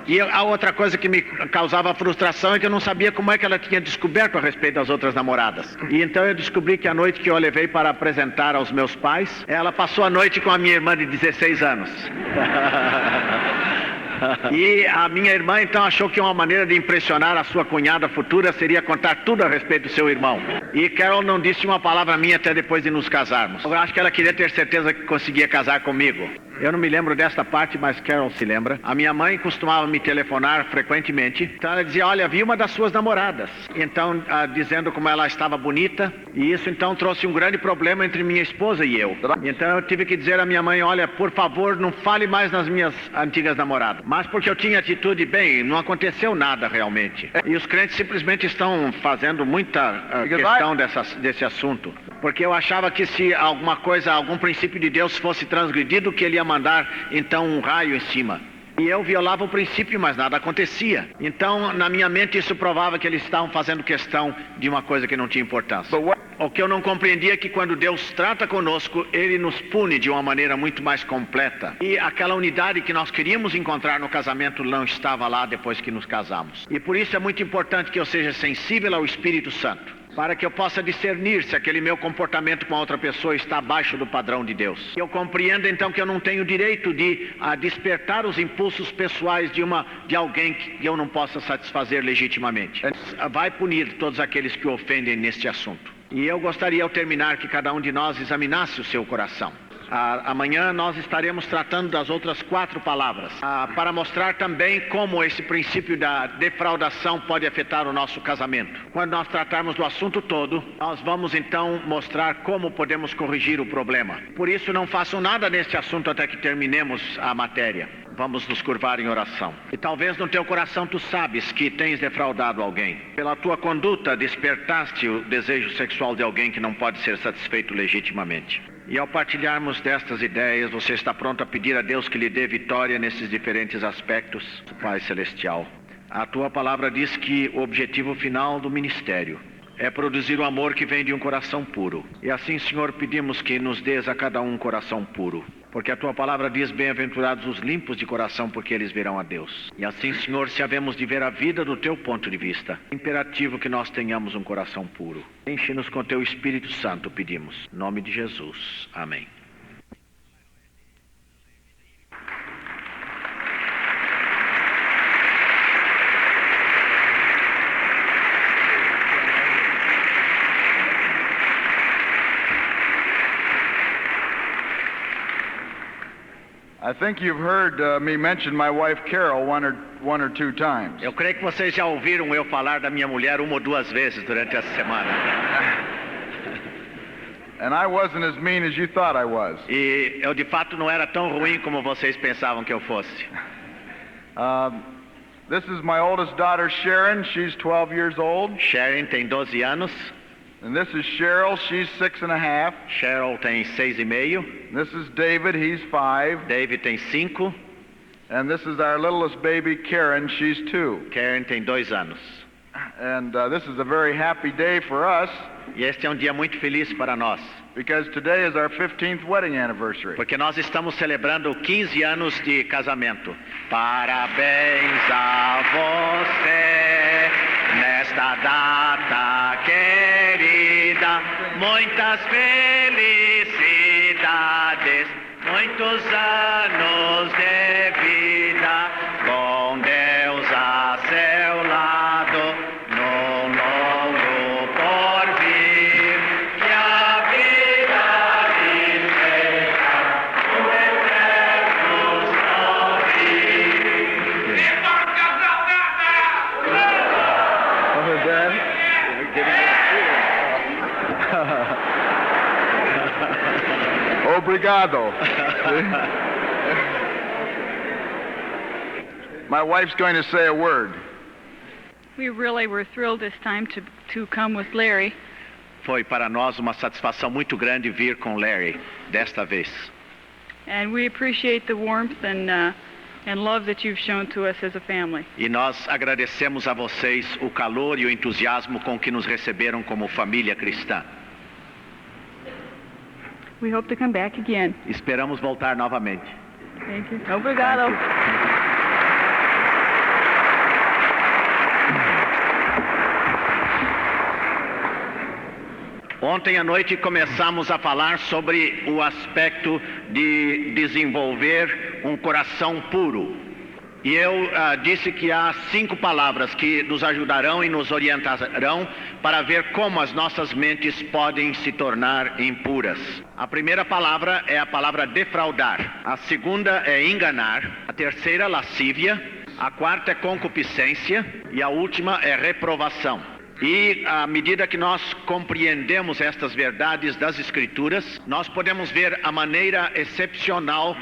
E a outra coisa que me causava frustração é que eu não sabia como é que ela tinha descoberto a respeito das outras namoradas. E então eu descobri que a noite que eu a levei para apresentar aos meus pais, ela passou a noite com a minha irmã de 16 anos. E a minha irmã então achou que uma maneira de impressionar a sua cunhada futura seria contar tudo a respeito do seu irmão. E Carol não disse uma palavra minha até depois de nos casarmos. Eu acho que ela queria ter certeza que conseguia casar comigo. Eu não me lembro desta parte, mas Carol se lembra. A minha mãe costumava me telefonar frequentemente. Então ela dizia, olha, vi uma das suas namoradas. Então, dizendo como ela estava bonita. E isso então trouxe um grande problema entre minha esposa e eu. Então eu tive que dizer à minha mãe, olha, por favor, não fale mais nas minhas antigas namoradas. Mas porque eu tinha atitude, bem, não aconteceu nada realmente. E os crentes simplesmente estão fazendo muita questão desse assunto. Porque eu achava que se alguma coisa, algum princípio de Deus fosse transgredido, que ele ia mandar então um raio em cima. E eu violava o princípio, mas nada acontecia. Então, na minha mente, isso provava que eles estavam fazendo questão de uma coisa que não tinha importância. O que eu não compreendia é que quando Deus trata conosco, Ele nos pune de uma maneira muito mais completa. E aquela unidade que nós queríamos encontrar no casamento não estava lá depois que nos casamos. E por isso é muito importante que eu seja sensível ao Espírito Santo, para que eu possa discernir se aquele meu comportamento com a outra pessoa está abaixo do padrão de Deus. Eu compreendo então que eu não tenho direito de despertar os impulsos pessoais de alguém que eu não possa satisfazer legitimamente. Vai punir todos aqueles que o ofendem neste assunto. E eu gostaria, ao terminar, que cada um de nós examinasse o seu coração. Amanhã nós estaremos tratando das outras 4 palavras, para mostrar também como esse princípio da defraudação pode afetar o nosso casamento. Quando nós tratarmos do assunto todo, nós vamos então mostrar como podemos corrigir o problema. Por isso, não façam nada neste assunto até que terminemos a matéria. Vamos nos curvar em oração. E talvez no teu coração tu sabes que tens defraudado alguém. Pela tua conduta despertaste o desejo sexual de alguém que não pode ser satisfeito legitimamente. E ao partilharmos destas ideias, você está pronto a pedir a Deus que lhe dê vitória nesses diferentes aspectos, Pai Celestial. A tua palavra diz que o objetivo final do ministério é produzir o amor que vem de um coração puro. E assim, Senhor, pedimos que nos dês a cada um coração puro. Porque a tua palavra diz, bem-aventurados os limpos de coração, porque eles verão a Deus. E assim, Senhor, se havemos de ver a vida do teu ponto de vista, é imperativo que nós tenhamos um coração puro. Enche-nos com teu Espírito Santo, pedimos. Em nome de Jesus. Amém. I think you've heard me mention my wife Carol one or two times. Eu creio que vocês já ouviram eu falar da minha mulher 1 ou 2 vezes durante essa semana. And I wasn't as mean as you thought I was. E eu de fato não era tão ruim como vocês pensavam que eu fosse. This is my oldest daughter Sharon. She's 12 years old. Sharon tem 12 anos. And this is Cheryl. She's 6.5. Cheryl tem 6,5. This is David. He's 5. David tem 5. And this is our littlest baby Karen. She's 2. Karen tem 2 anos. And this is a very happy day for us. E este é um dia muito feliz para nós. Because today is our 15th wedding anniversary. Porque nós estamos celebrando 15 anos de casamento. Parabéns a você nesta data querida. Muitas felicidades, muitos anos de vida, com Deus a seu lado, no longo porvir. Que a vida lhe seja um eterno sorrir. Viva a Obrigado. My wife's going to say a word. We really were thrilled this time to come with Larry. Foi para nós uma satisfação muito grande vir com Larry desta vez. And we appreciate the warmth and love that you've shown to us as a family. E nós agradecemos a vocês o calor e o entusiasmo com que nos receberam como família cristã. We hope to come back again. Esperamos voltar novamente. Thank you. Obrigado. Thank you. Ontem à noite começamos a falar sobre o aspecto de desenvolver um coração puro. E eu disse que há 5 palavras que nos ajudarão e nos orientarão para ver como as nossas mentes podem se tornar impuras. A primeira palavra é a palavra defraudar. A segunda é enganar. A terceira, lascívia. A quarta é concupiscência. E a última é reprovação. E à medida que nós compreendemos estas verdades das Escrituras, nós podemos ver a maneira excepcional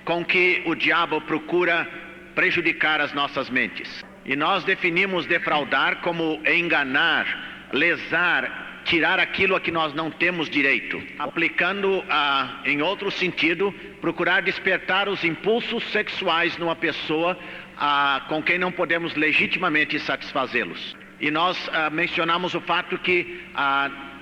com que o diabo procura prejudicar as nossas mentes. E nós definimos defraudar como enganar, lesar, tirar aquilo a que nós não temos direito. Aplicando em outro sentido, procurar despertar os impulsos sexuais numa pessoa com quem não podemos legitimamente satisfazê-los. E nós mencionamos o fato que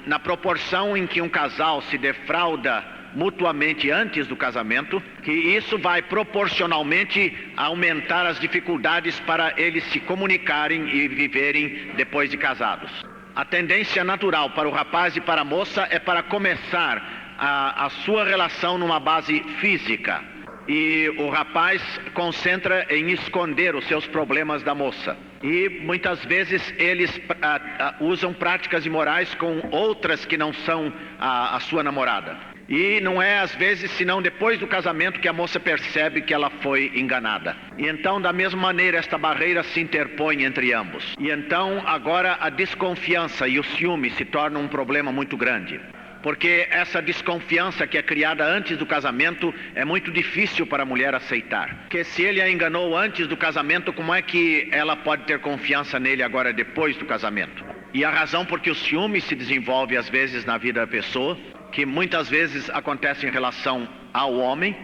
na proporção em que um casal se defrauda mutuamente antes do casamento, que isso vai proporcionalmente aumentar as dificuldades para eles se comunicarem e viverem depois de casados. A tendência natural para o rapaz e para a moça é para começar a sua relação numa base física. E o rapaz concentra em esconder os seus problemas da moça. E muitas vezes eles usam práticas imorais com outras que não são a sua namorada. E não é às vezes senão depois do casamento que a moça percebe que ela foi enganada. E então da mesma maneira esta barreira se interpõe entre ambos. E então agora a desconfiança e o ciúme se tornam um problema muito grande. Porque essa desconfiança que é criada antes do casamento é muito difícil para a mulher aceitar. Porque se ele a enganou antes do casamento, como é que ela pode ter confiança nele agora depois do casamento? E a razão por que o ciúme se desenvolve às vezes na vida da pessoa, que muitas vezes acontece em relação ao homem,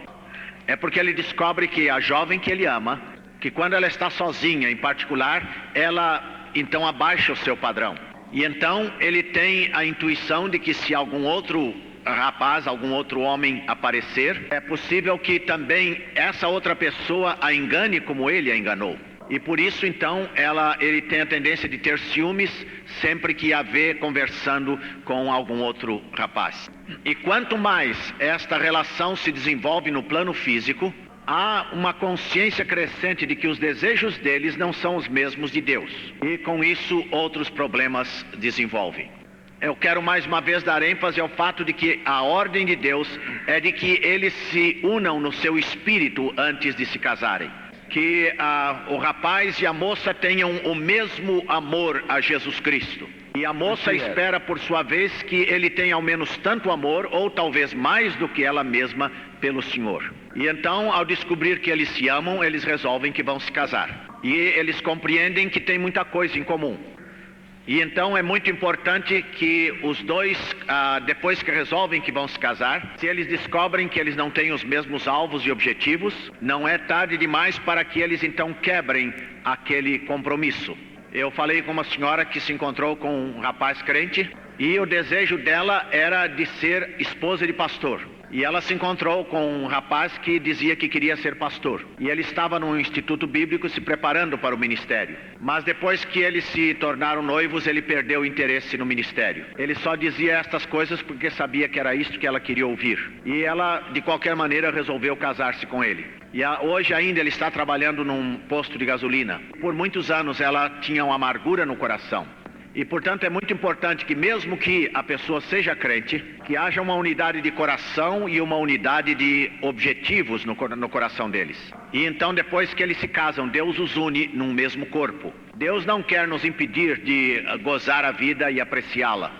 é porque ele descobre que a jovem que ele ama, que quando ela está sozinha em particular, ela então abaixa o seu padrão. E então ele tem a intuição de que se algum outro rapaz, algum outro homem aparecer, é possível que também essa outra pessoa a engane como ele a enganou. E por isso então ele tem a tendência de ter ciúmes sempre que a vê conversando com algum outro rapaz. E quanto mais esta relação se desenvolve no plano físico, há uma consciência crescente de que os desejos deles não são os mesmos de Deus. E com isso outros problemas desenvolvem. Eu quero mais uma vez dar ênfase ao fato de que a ordem de Deus é de que eles se unam no seu espírito antes de se casarem. Que o rapaz e a moça tenham o mesmo amor a Jesus Cristo. E a moça espera, por sua vez, que ele tenha ao menos tanto amor, ou talvez mais do que ela mesma, pelo Senhor. E então, ao descobrir que eles se amam, eles resolvem que vão se casar. E eles compreendem que tem muita coisa em comum. E então é muito importante que os dois, depois que resolvem que vão se casar, se eles descobrem que eles não têm os mesmos alvos e objetivos, não é tarde demais para que eles então quebrem aquele compromisso. Eu falei com uma senhora que se encontrou com um rapaz crente e o desejo dela era de ser esposa de pastor. E ela se encontrou com um rapaz que dizia que queria ser pastor. E ele estava num instituto bíblico se preparando para o ministério. Mas depois que eles se tornaram noivos, ele perdeu o interesse no ministério. Ele só dizia estas coisas porque sabia que era isto que ela queria ouvir. E ela, de qualquer maneira, resolveu casar-se com ele. E hoje ainda ele está trabalhando num posto de gasolina. Por muitos anos ela tinha uma amargura no coração. E, portanto, é muito importante que mesmo que a pessoa seja crente, que haja uma unidade de coração e uma unidade de objetivos no coração deles. E então, depois que eles se casam, Deus os une num mesmo corpo. Deus não quer nos impedir de gozar a vida e apreciá-la.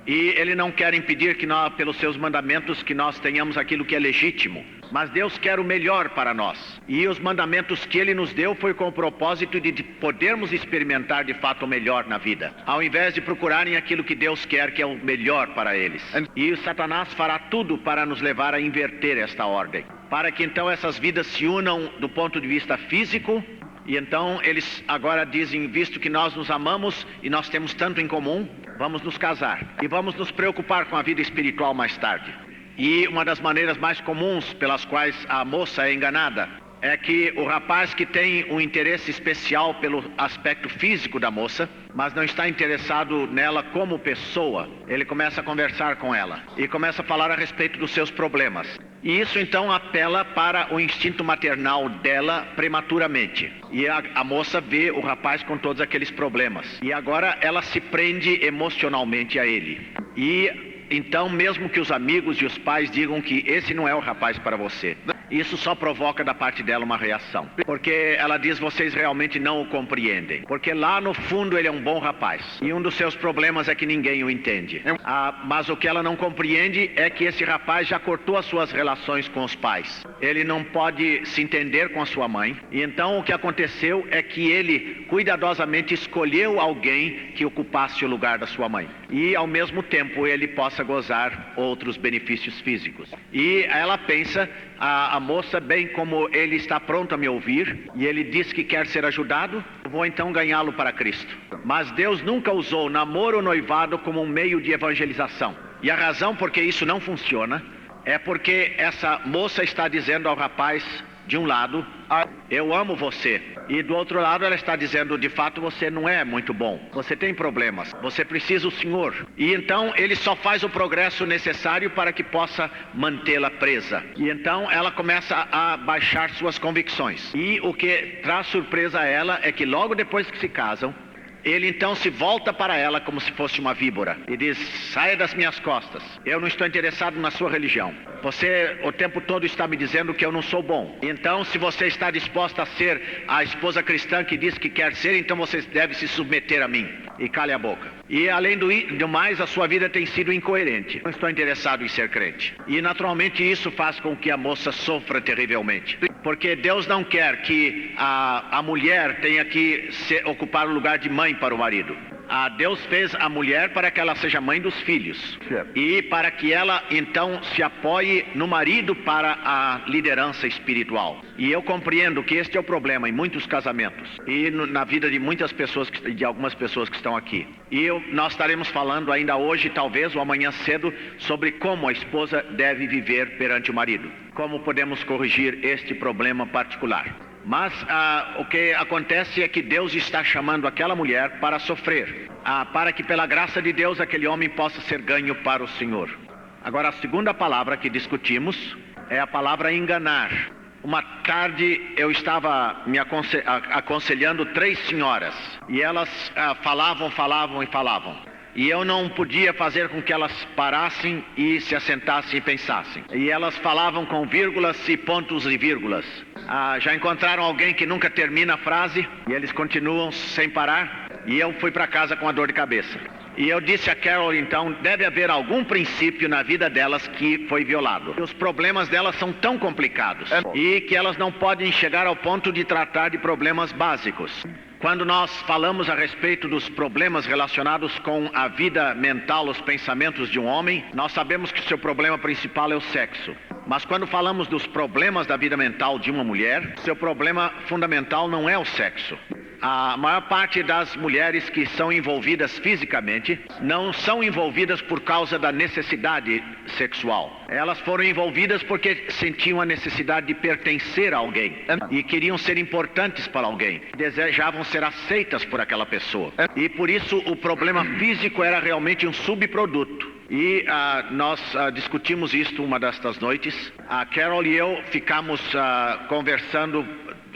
E Ele não quer impedir que nós, pelos seus mandamentos, que nós tenhamos aquilo que é legítimo. Mas Deus quer o melhor para nós. E os mandamentos que Ele nos deu foi com o propósito de podermos experimentar de fato o melhor na vida. Ao invés de procurarem aquilo que Deus quer, que é o melhor para eles. E o Satanás fará tudo para nos levar a inverter esta ordem. Para que então essas vidas se unam do ponto de vista físico. E então eles agora dizem, visto que nós nos amamos e nós temos tanto em comum, vamos nos casar. E vamos nos preocupar com a vida espiritual mais tarde. E uma das maneiras mais comuns pelas quais a moça é enganada é que o rapaz que tem um interesse especial pelo aspecto físico da moça, mas não está interessado nela como pessoa, ele começa a conversar com ela e começa a falar a respeito dos seus problemas. E isso então apela para o instinto maternal dela prematuramente. E a moça vê o rapaz com todos aqueles problemas. E agora ela se prende emocionalmente a ele. E então, mesmo que os amigos e os pais digam que esse não é o rapaz para você, isso só provoca da parte dela uma reação. Porque ela diz, vocês realmente não o compreendem. Porque lá no fundo ele é um bom rapaz. E um dos seus problemas é que ninguém o entende. Mas o que ela não compreende é que esse rapaz já cortou as suas relações com os pais. Ele não pode se entender com a sua mãe. E então o que aconteceu é que ele cuidadosamente escolheu alguém que ocupasse o lugar da sua mãe. E ao mesmo tempo ele possa gozar outros benefícios físicos. E ela pensa, a moça, bem como ele está pronto a me ouvir, e ele diz que quer ser ajudado, vou então ganhá-lo para Cristo. Mas Deus nunca usou namoro ou noivado como um meio de evangelização. E a razão por que isso não funciona é porque essa moça está dizendo ao rapaz, de um lado, eu amo você. E do outro lado ela está dizendo, de fato você não é muito bom. Você tem problemas. Você precisa do Senhor. E então ele só faz o progresso necessário para que possa mantê-la presa. E então ela começa a baixar suas convicções. E o que traz surpresa a ela é que logo depois que se casam, ele então se volta para ela como se fosse uma víbora e diz, saia das minhas costas, eu não estou interessado na sua religião. Você o tempo todo está me dizendo que eu não sou bom. Então se você está disposta a ser a esposa cristã que diz que quer ser, então você deve se submeter a mim. E cale a boca. E além do mais, a sua vida tem sido incoerente. Não estou interessado em ser crente. E naturalmente isso faz com que a moça sofra terrivelmente. Porque Deus não quer que a mulher tenha que ocupar o lugar de mãe para o marido. Deus fez a mulher para que ela seja mãe dos filhos. E para que ela então se apoie no marido para a liderança espiritual. E eu compreendo que este é o problema em muitos casamentos. E na vida de muitas pessoas, de algumas pessoas que estão aqui. E nós estaremos falando ainda hoje, talvez, ou amanhã cedo, sobre como a esposa deve viver perante o marido. Como podemos corrigir este problema particular. Mas o que acontece é que Deus está chamando aquela mulher para sofrer, para que pela graça de Deus aquele homem possa ser ganho para o Senhor. Agora a segunda palavra que discutimos é a palavra enganar. Uma tarde eu estava me aconselhando 3 senhoras e elas falavam. E eu não podia fazer com que elas parassem e se assentassem e pensassem. E elas falavam com vírgulas e pontos e vírgulas. Já encontraram alguém que nunca termina a frase e eles continuam sem parar? E eu fui para casa com a dor de cabeça. E eu disse a Carol, então, deve haver algum princípio na vida delas que foi violado. Os problemas delas são tão complicados e que elas não podem chegar ao ponto de tratar de problemas básicos. Quando nós falamos a respeito dos problemas relacionados com a vida mental, os pensamentos de um homem, nós sabemos que o seu problema principal é o sexo. Mas quando falamos dos problemas da vida mental de uma mulher, seu problema fundamental não é o sexo. A maior parte das mulheres que são envolvidas fisicamente não são envolvidas por causa da necessidade sexual. Elas foram envolvidas porque sentiam a necessidade de pertencer a alguém e queriam ser importantes para alguém. Desejavam ser aceitas por aquela pessoa. E por isso o problema físico era realmente um subproduto. E nós discutimos isto uma destas noites. A Carol e eu ficamos conversando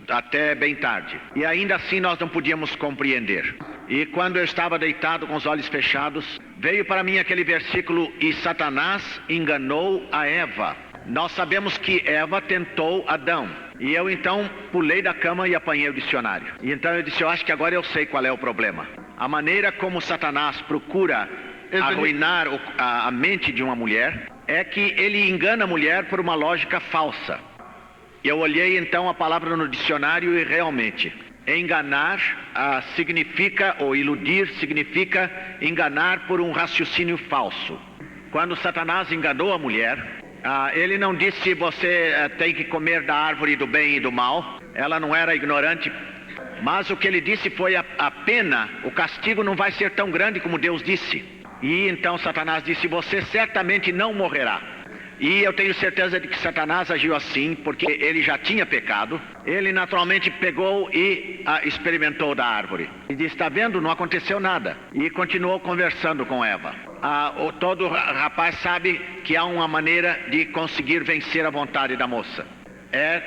até bem tarde. E ainda assim nós não podíamos compreender. E quando eu estava deitado com os olhos fechados, veio para mim aquele versículo, e Satanás enganou a Eva. Nós sabemos que Eva tentou Adão. E eu então pulei da cama e apanhei o dicionário. E então eu disse, eu acho que agora eu sei qual é o problema. A maneira como Satanás procura arruinar a mente de uma mulher é que ele engana a mulher por uma lógica falsa. Eu olhei então a palavra no dicionário e realmente, enganar significa, ou iludir significa enganar por um raciocínio falso. Quando Satanás enganou a mulher, ele não disse você tem que comer da árvore do bem e do mal. Ela não era ignorante, mas o que ele disse foi a pena, o castigo não vai ser tão grande como Deus disse. E então Satanás disse, você certamente não morrerá. E eu tenho certeza de que Satanás agiu assim, porque ele já tinha pecado. Ele naturalmente pegou e experimentou da árvore. E disse, está vendo, não aconteceu nada. E continuou conversando com Eva. Todo rapaz sabe que há uma maneira de conseguir vencer a vontade da moça. É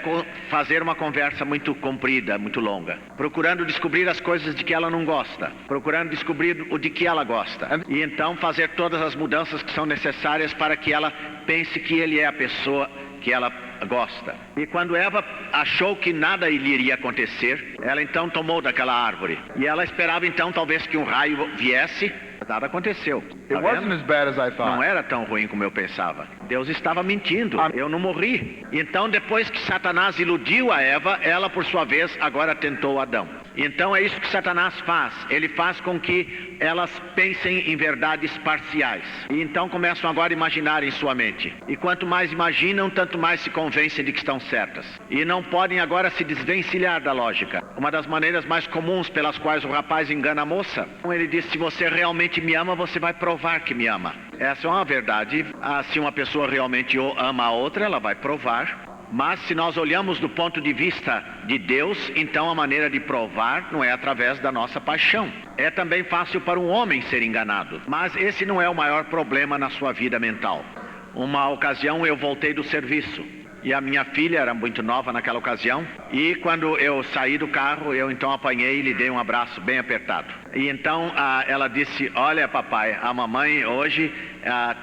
fazer uma conversa muito comprida, muito longa, procurando descobrir as coisas de que ela não gosta, procurando descobrir o de que ela gosta, e então fazer todas as mudanças que são necessárias para que ela pense que ele é a pessoa que ela gosta. E quando Eva achou que nada lhe iria acontecer, ela então tomou daquela árvore, e ela esperava então talvez que um raio viesse. Nada aconteceu. It wasn't as bad as I thought. Não era tão ruim como eu pensava. Deus estava mentindo. Eu não morri. Então, depois que Satanás iludiu a Eva, ela, por sua vez, agora tentou Adão. Então, é isso que Satanás faz. Ele faz com que elas pensem em verdades parciais. E então começam agora a imaginar em sua mente. E quanto mais imaginam, tanto mais se convencem de que estão certas. E não podem agora se desvencilhar da lógica. Uma das maneiras mais comuns pelas quais o rapaz engana a moça, ele diz, se você realmente me ama, você vai provar que me ama. Essa é uma verdade. Se uma pessoa realmente ama a outra, ela vai provar. Mas se nós olhamos do ponto de vista de Deus, então a maneira de provar não é através da nossa paixão. É também fácil para um homem ser enganado. Mas esse não é o maior problema na sua vida mental. Uma ocasião eu voltei do serviço. E a minha filha era muito nova naquela ocasião. E quando eu saí do carro, eu então apanhei e lhe dei um abraço bem apertado. E então ela disse, olha papai, a mamãe hoje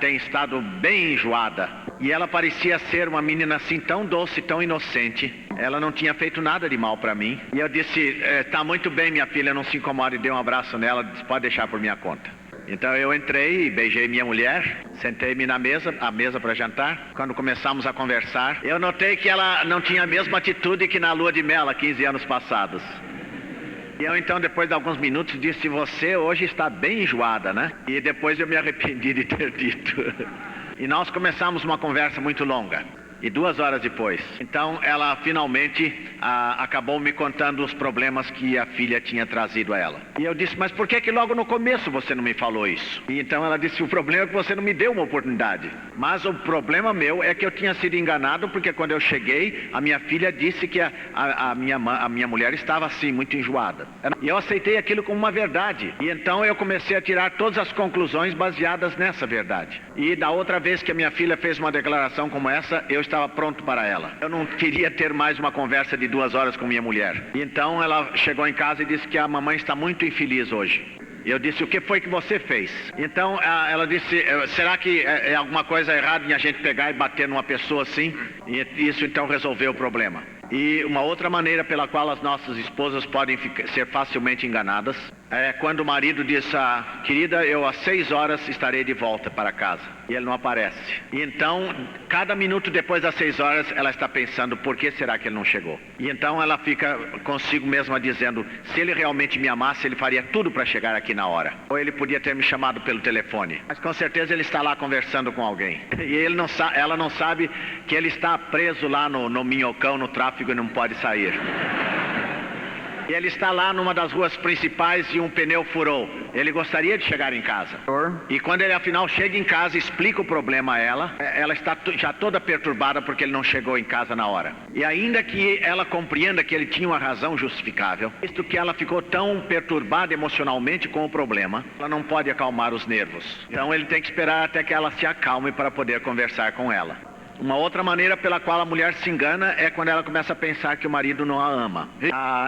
tem estado bem enjoada. E ela parecia ser uma menina assim tão doce, tão inocente. Ela não tinha feito nada de mal para mim. E eu disse, tá muito bem minha filha, não se incomode. E dei um abraço nela, disse, pode deixar por minha conta. Então eu entrei e beijei minha mulher, sentei-me na mesa, a mesa para jantar. Quando começamos a conversar, eu notei que ela não tinha a mesma atitude que na lua de mel há 15 anos passados. E eu então, depois de alguns minutos, disse, você hoje está bem enjoada, né? E depois eu me arrependi de ter dito. E nós começamos uma conversa muito longa. E 2 horas depois, então ela finalmente acabou me contando os problemas que a filha tinha trazido a ela. E eu disse, mas por que logo no começo você não me falou isso? E então ela disse, o problema é que você não me deu uma oportunidade. Mas o problema meu é que eu tinha sido enganado, porque quando eu cheguei, a minha filha disse que a minha mulher estava assim, muito enjoada. E eu aceitei aquilo como uma verdade. E então eu comecei a tirar todas as conclusões baseadas nessa verdade. E da outra vez que a minha filha fez uma declaração como essa, eu estava pronto para ela. Eu não queria ter mais uma conversa de 2 horas com minha mulher. Então ela chegou em casa e disse que a mamãe está muito infeliz hoje. E eu disse, o que foi que você fez? Então ela disse, será que é alguma coisa errada em a gente pegar e bater numa pessoa assim? E isso então resolveu o problema. E uma outra maneira pela qual as nossas esposas podem ser facilmente enganadas é quando o marido diz, querida, eu às 6 horas estarei de volta para casa. E ele não aparece. E então, cada minuto depois das 6 horas, ela está pensando, por que será que ele não chegou? E então ela fica consigo mesma dizendo, se ele realmente me amasse, ele faria tudo para chegar aqui na hora. Ou ele podia ter me chamado pelo telefone. Mas com certeza ele está lá conversando com alguém. E ela não sabe que ele está preso lá no minhocão, no tráfego, e não pode sair. E ele está lá numa das ruas principais e um pneu furou. Ele gostaria de chegar em casa. E quando ele afinal chega em casa, explica o problema a ela está já toda perturbada porque ele não chegou em casa na hora. E ainda que ela compreenda que ele tinha uma razão justificável, visto que ela ficou tão perturbada emocionalmente com o problema, ela não pode acalmar os nervos. Então ele tem que esperar até que ela se acalme para poder conversar com ela. Uma outra maneira pela qual a mulher se engana é quando ela começa a pensar que o marido não a ama.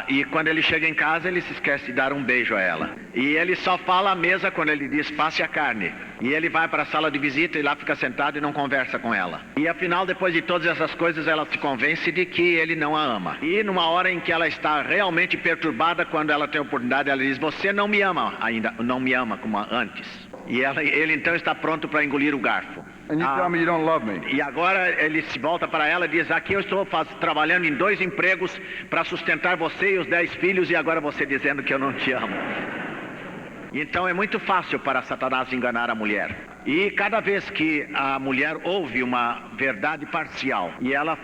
E quando ele chega em casa, ele se esquece de dar um beijo a ela. E ele só fala à mesa quando ele diz, passe a carne. E ele vai para a sala de visita e lá fica sentado e não conversa com ela. E afinal, depois de todas essas coisas, ela se convence de que ele não a ama. E numa hora em que ela está realmente perturbada, quando ela tem a oportunidade, ela diz, você não me ama ainda, não me ama como antes. E ele então está pronto para engolir o garfo. And you tell me you don't love me. E agora ele se volta para ela e diz, aqui eu estou trabalhando em 2 empregos para sustentar você e os 10 filhos e agora você dizendo que eu não te amo. Então é muito fácil para Satanás enganar a mulher. E cada vez que a mulher ouve uma verdade parcial e ela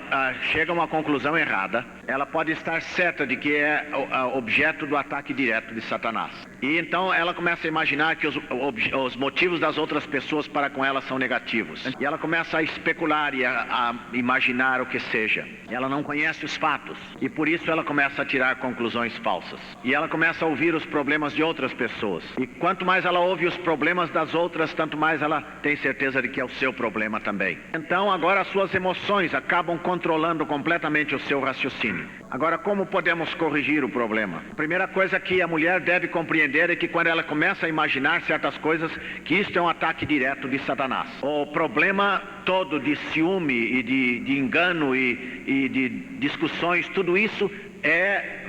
chega a uma conclusão errada, ela pode estar certa de que é objeto do ataque direto de Satanás. E então ela começa a imaginar que os motivos das outras pessoas para com ela são negativos. E ela começa a especular e a imaginar o que seja. Ela não conhece os fatos e por isso ela começa a tirar conclusões falsas. E ela começa a ouvir os problemas de outras pessoas. E quanto mais ela ouve os problemas das outras, tanto mais ela tem certeza de que é o seu problema também. Então agora as suas emoções acabam controlando completamente o seu raciocínio. Agora, como podemos corrigir o problema? A primeira coisa que a mulher deve compreender é que quando ela começa a imaginar certas coisas, que isto é um ataque direto de Satanás. O problema todo de ciúme e de engano e de discussões, tudo isso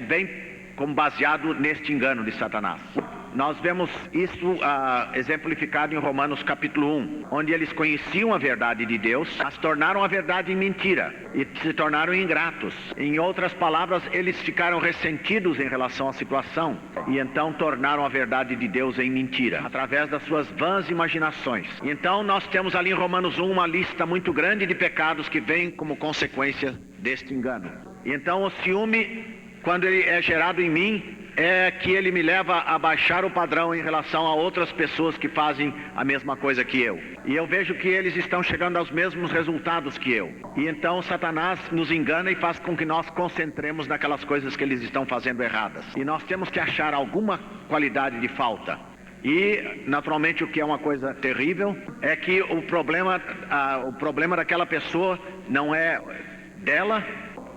vem como baseado neste engano de Satanás. Nós vemos isso exemplificado em Romanos capítulo 1, onde eles conheciam a verdade de Deus, mas tornaram a verdade em mentira e se tornaram ingratos. Em outras palavras, eles ficaram ressentidos em relação à situação e então tornaram a verdade de Deus em mentira, através das suas vãs imaginações. Então nós temos ali em Romanos 1 uma lista muito grande de pecados que vêm como consequência deste engano. Então o ciúme, quando ele é gerado em mim, é que ele me leva a baixar o padrão em relação a outras pessoas que fazem a mesma coisa que eu. E eu vejo que eles estão chegando aos mesmos resultados que eu. E então Satanás nos engana e faz com que nós concentremos naquelas coisas que eles estão fazendo erradas. E nós temos que achar alguma qualidade de falta. E, naturalmente, o que é uma coisa terrível é que o problema daquela pessoa não é dela,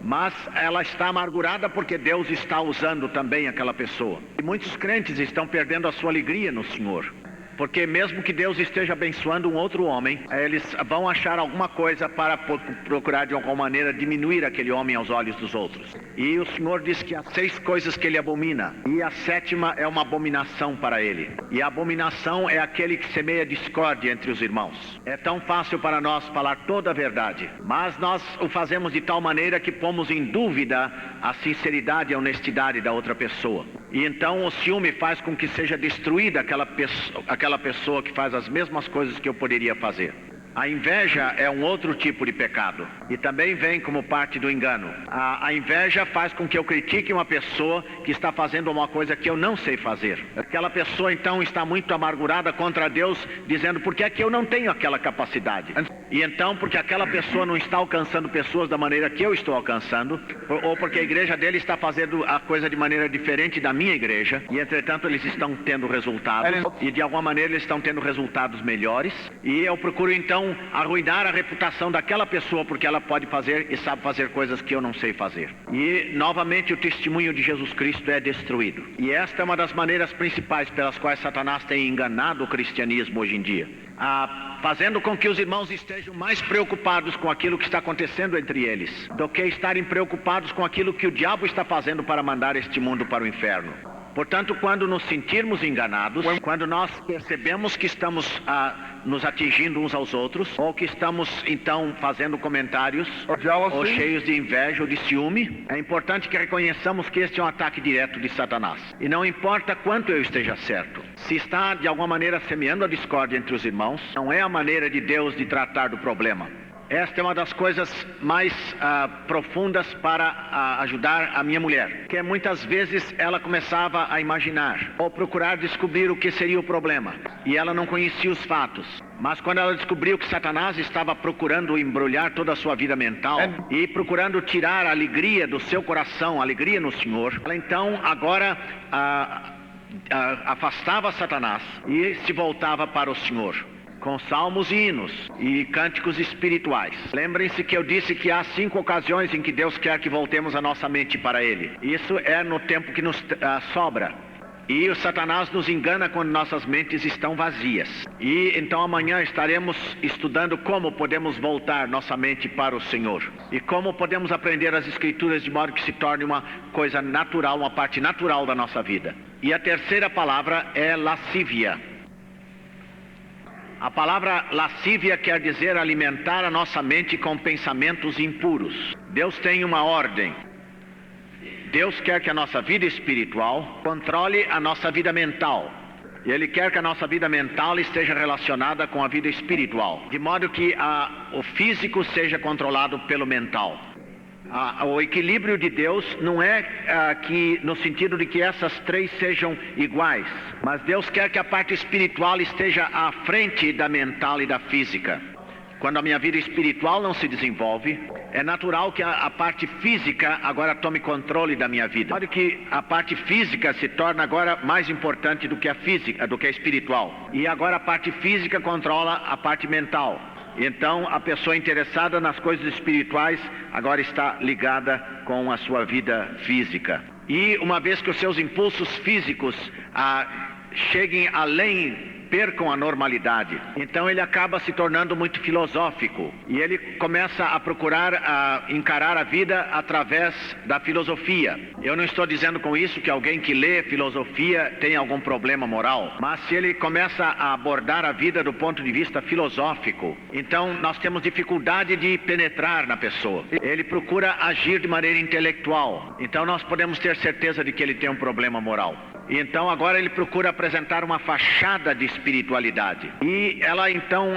mas ela está amargurada porque Deus está usando também aquela pessoa. E muitos crentes estão perdendo a sua alegria no Senhor. Porque mesmo que Deus esteja abençoando um outro homem, eles vão achar alguma coisa para procurar de alguma maneira diminuir aquele homem aos olhos dos outros. E o Senhor diz que há 6 coisas que ele abomina, e a 7ª é uma abominação para ele. E a abominação é aquele que semeia discórdia entre os irmãos. É tão fácil para nós falar toda a verdade, mas nós o fazemos de tal maneira que pomos em dúvida a sinceridade e a honestidade da outra pessoa. E então o ciúme faz com que seja destruída aquela pessoa que faz as mesmas coisas que eu poderia fazer. A inveja é um outro tipo de pecado e também vem como parte do engano. A inveja faz com que eu critique uma pessoa que está fazendo uma coisa que eu não sei fazer. Aquela pessoa então está muito amargurada contra Deus, dizendo: por que é que eu não tenho aquela capacidade? E então, porque aquela pessoa não está alcançando pessoas da maneira que eu estou alcançando, ou porque a igreja dele está fazendo a coisa de maneira diferente da minha igreja, e entretanto eles estão tendo resultados, e de alguma maneira eles estão tendo resultados melhores, e eu procuro então arruinar a reputação daquela pessoa porque ela pode fazer e sabe fazer coisas que eu não sei fazer. E novamente o testemunho de Jesus Cristo é destruído. E esta é uma das maneiras principais pelas quais Satanás tem enganado o cristianismo hoje em dia, fazendo com que os irmãos estejam mais preocupados com aquilo que está acontecendo entre eles do que estarem preocupados com aquilo que o diabo está fazendo para mandar este mundo para o inferno. Portanto, quando nos sentirmos enganados, quando nós percebemos que estamos nos atingindo uns aos outros, ou que estamos então fazendo comentários ou cheios de inveja ou de ciúme, é importante que reconheçamos que este é um ataque direto de Satanás. E não importa quanto eu esteja certo, se está de alguma maneira semeando a discórdia entre os irmãos, não é a maneira de Deus de tratar do problema. Esta é uma das coisas mais profundas para ajudar a minha mulher, que muitas vezes ela começava a imaginar ou procurar descobrir o que seria o problema, e ela não conhecia os fatos. Mas quando ela descobriu que Satanás estava procurando embrulhar toda a sua vida mental e procurando tirar a alegria do seu coração, a alegria no Senhor, ela então agora afastava Satanás e se voltava para o Senhor, com salmos e hinos e cânticos espirituais. Lembrem-se que eu disse que há 5 ocasiões em que Deus quer que voltemos a nossa mente para Ele. Isso é no tempo que nos sobra. E o Satanás nos engana quando nossas mentes estão vazias. E então amanhã estaremos estudando como podemos voltar nossa mente para o Senhor. E como podemos aprender as Escrituras de modo que se torne uma coisa natural, uma parte natural da nossa vida. E a terceira palavra é lascívia. A palavra lascívia quer dizer alimentar a nossa mente com pensamentos impuros. Deus tem uma ordem. Deus quer que a nossa vida espiritual controle a nossa vida mental. E Ele quer que a nossa vida mental esteja relacionada com a vida espiritual, de modo que o físico seja controlado pelo mental. O equilíbrio de Deus não é que no sentido de que essas três sejam iguais, mas Deus quer que a parte espiritual esteja à frente da mental e da física. Quando a minha vida espiritual não se desenvolve, é natural que a parte física agora tome controle da minha vida. Pode que a parte física se torne agora mais importante do que a física, do que a espiritual. E agora a parte física controla a parte mental. Então a pessoa interessada nas coisas espirituais agora está ligada com a sua vida física. E uma vez que os seus impulsos físicos cheguem além, percam a normalidade, então ele acaba se tornando muito filosófico e ele começa a procurar encarar a vida através da filosofia. Eu não estou dizendo com isso que alguém que lê filosofia tem algum problema moral, mas se ele começa a abordar a vida do ponto de vista filosófico, então nós temos dificuldade de penetrar na pessoa. Ele procura agir de maneira intelectual, então nós podemos ter certeza de que ele tem um problema moral. E então agora ele procura apresentar uma fachada de espiritualidade. E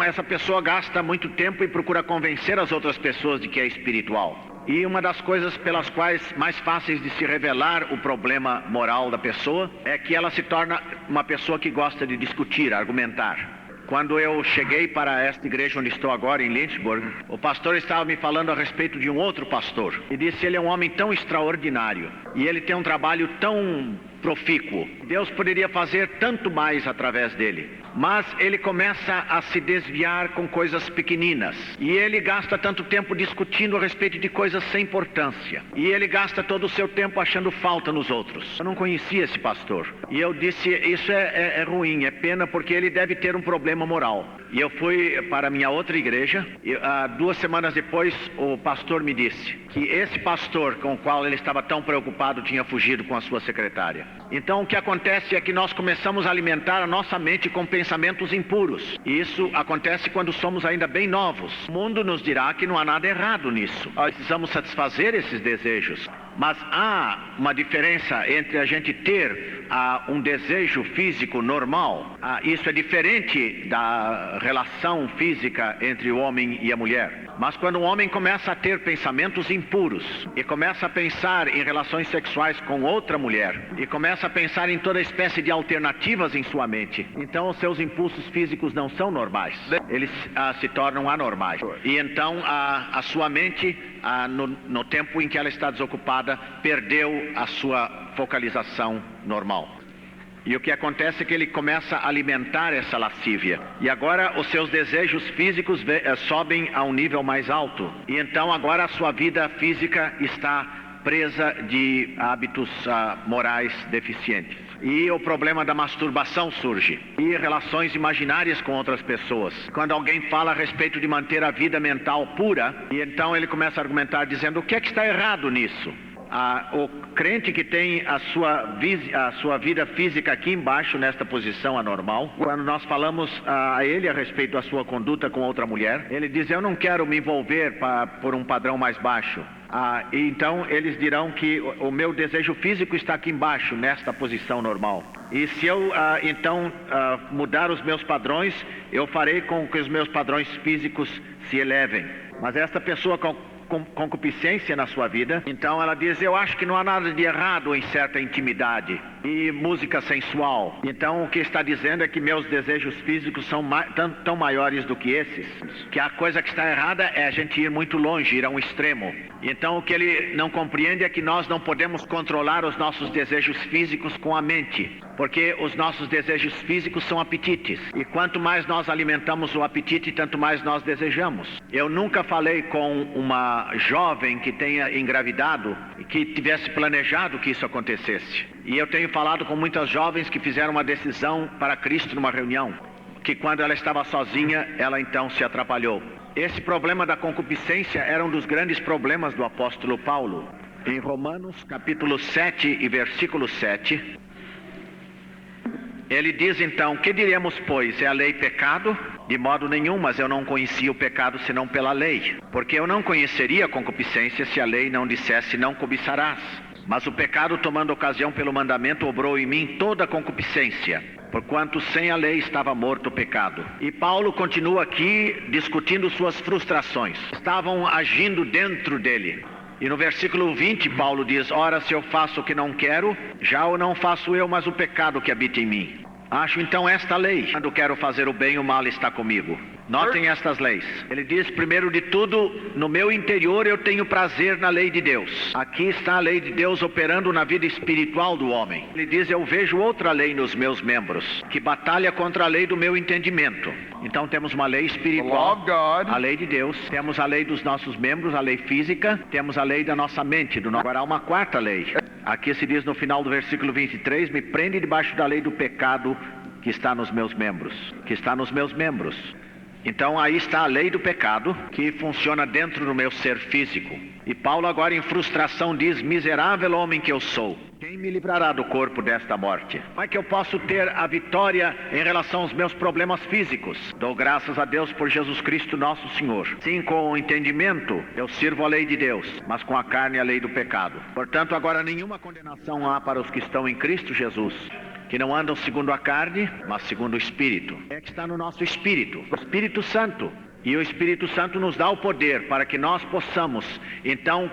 essa pessoa gasta muito tempo e procura convencer as outras pessoas de que é espiritual. E uma das coisas pelas quais mais fáceis de se revelar o problema moral da pessoa é que ela se torna uma pessoa que gosta de discutir, argumentar. Quando eu cheguei para esta igreja onde estou agora, em Lynchburg, o pastor estava me falando a respeito de um outro pastor. E disse: ele é um homem tão extraordinário e ele tem um trabalho tão profícuo. Deus poderia fazer tanto mais através dele. Mas ele começa a se desviar com coisas pequeninas. E ele gasta tanto tempo discutindo a respeito de coisas sem importância. E ele gasta todo o seu tempo achando falta nos outros. Eu não conhecia esse pastor. E eu disse: isso é ruim, é pena, porque ele deve ter um problema moral. E eu fui para a minha outra igreja. E 2 semanas depois, o pastor me disse que esse pastor com o qual ele estava tão preocupado tinha fugido com a sua secretária. Então o que acontece é que nós começamos a alimentar a nossa mente com pensamentos impuros. E isso acontece quando somos ainda bem novos. O mundo nos dirá que não há nada errado nisso. Nós precisamos satisfazer esses desejos. Mas há uma diferença entre a gente ter um desejo físico normal. Isso é diferente da relação física entre o homem e a mulher. Mas quando o homem começa a ter pensamentos impuros e começa a pensar em relações sexuais com outra mulher e começa a pensar em toda espécie de alternativas em sua mente, então os seus impulsos físicos não são normais, eles se tornam anormais. E então a sua mente, no tempo em que ela está desocupada, perdeu a sua focalização normal. E o que acontece é que ele começa a alimentar essa lascívia. E agora os seus desejos físicos sobem a um nível mais alto. E então agora a sua vida física está presa de hábitos morais deficientes. E o problema da masturbação surge. E relações imaginárias com outras pessoas. Quando alguém fala a respeito de manter a vida mental pura, e então ele começa a argumentar dizendo: o que é que está errado nisso? O crente que tem a sua vida física aqui embaixo, nesta posição anormal, quando nós falamos a ele a respeito da sua conduta com outra mulher, ele diz: eu não quero me envolver por um padrão mais baixo. Então eles dirão que o meu desejo físico está aqui embaixo, nesta posição normal. E se eu mudar os meus padrões, eu farei com que os meus padrões físicos se elevem. Mas esta pessoa com concupiscência na sua vida, então ela diz: eu acho que não há nada de errado em certa intimidade e música sensual. Então o que está dizendo é que meus desejos físicos são tão maiores do que esses, que a coisa que está errada é a gente ir muito longe, ir a um extremo. Então o que ele não compreende é que nós não podemos controlar os nossos desejos físicos com a mente, porque os nossos desejos físicos são apetites, e quanto mais nós alimentamos o apetite, tanto mais nós desejamos. Eu nunca falei com uma jovem que tenha engravidado e que tivesse planejado que isso acontecesse. E eu tenho falado com muitas jovens que fizeram uma decisão para Cristo numa reunião, que quando ela estava sozinha, ela então se atrapalhou. Esse problema da concupiscência era um dos grandes problemas do apóstolo Paulo. Em Romanos capítulo 7 e versículo 7, ele diz então: que diremos, pois? É a lei pecado? De modo nenhum, mas eu não conhecia o pecado senão pela lei. Porque eu não conheceria a concupiscência se a lei não dissesse: não cobiçarás. Mas o pecado, tomando ocasião pelo mandamento, obrou em mim toda a concupiscência. porquanto sem a lei estava morto o pecado. E Paulo continua aqui discutindo suas frustrações. Estavam agindo dentro dele. E no versículo 20, Paulo diz: ora, se eu faço o que não quero, já o não faço eu, mas o pecado que habita em mim. Acho então esta lei: quando quero fazer o bem, o mal está comigo. Notem estas leis. Ele diz, primeiro de tudo, no meu interior eu tenho prazer na lei de Deus. Aqui está a lei de Deus operando na vida espiritual do homem. Ele diz, eu vejo outra lei nos meus membros, que batalha contra a lei do meu entendimento. Então temos uma lei espiritual, a lei de Deus, temos a lei dos nossos membros, a lei física, temos a lei da nossa mente. Agora há uma quarta lei. Aqui se diz no final do versículo 23, me prende debaixo da lei do pecado que está nos meus membros. Que está nos meus membros. Então aí está a lei do pecado que funciona dentro do meu ser físico. E Paulo agora em frustração diz, miserável homem que eu sou, quem me livrará do corpo desta morte? Como é que eu posso ter a vitória em relação aos meus problemas físicos? Dou graças a Deus por Jesus Cristo nosso Senhor. Sim, com o entendimento eu sirvo a lei de Deus, mas com a carne a lei do pecado. Portanto, agora nenhuma condenação há para os que estão em Cristo Jesus, que não andam segundo a carne, mas segundo o Espírito. É que está no nosso Espírito, o Espírito Santo. E o Espírito Santo nos dá o poder para que nós possamos, então,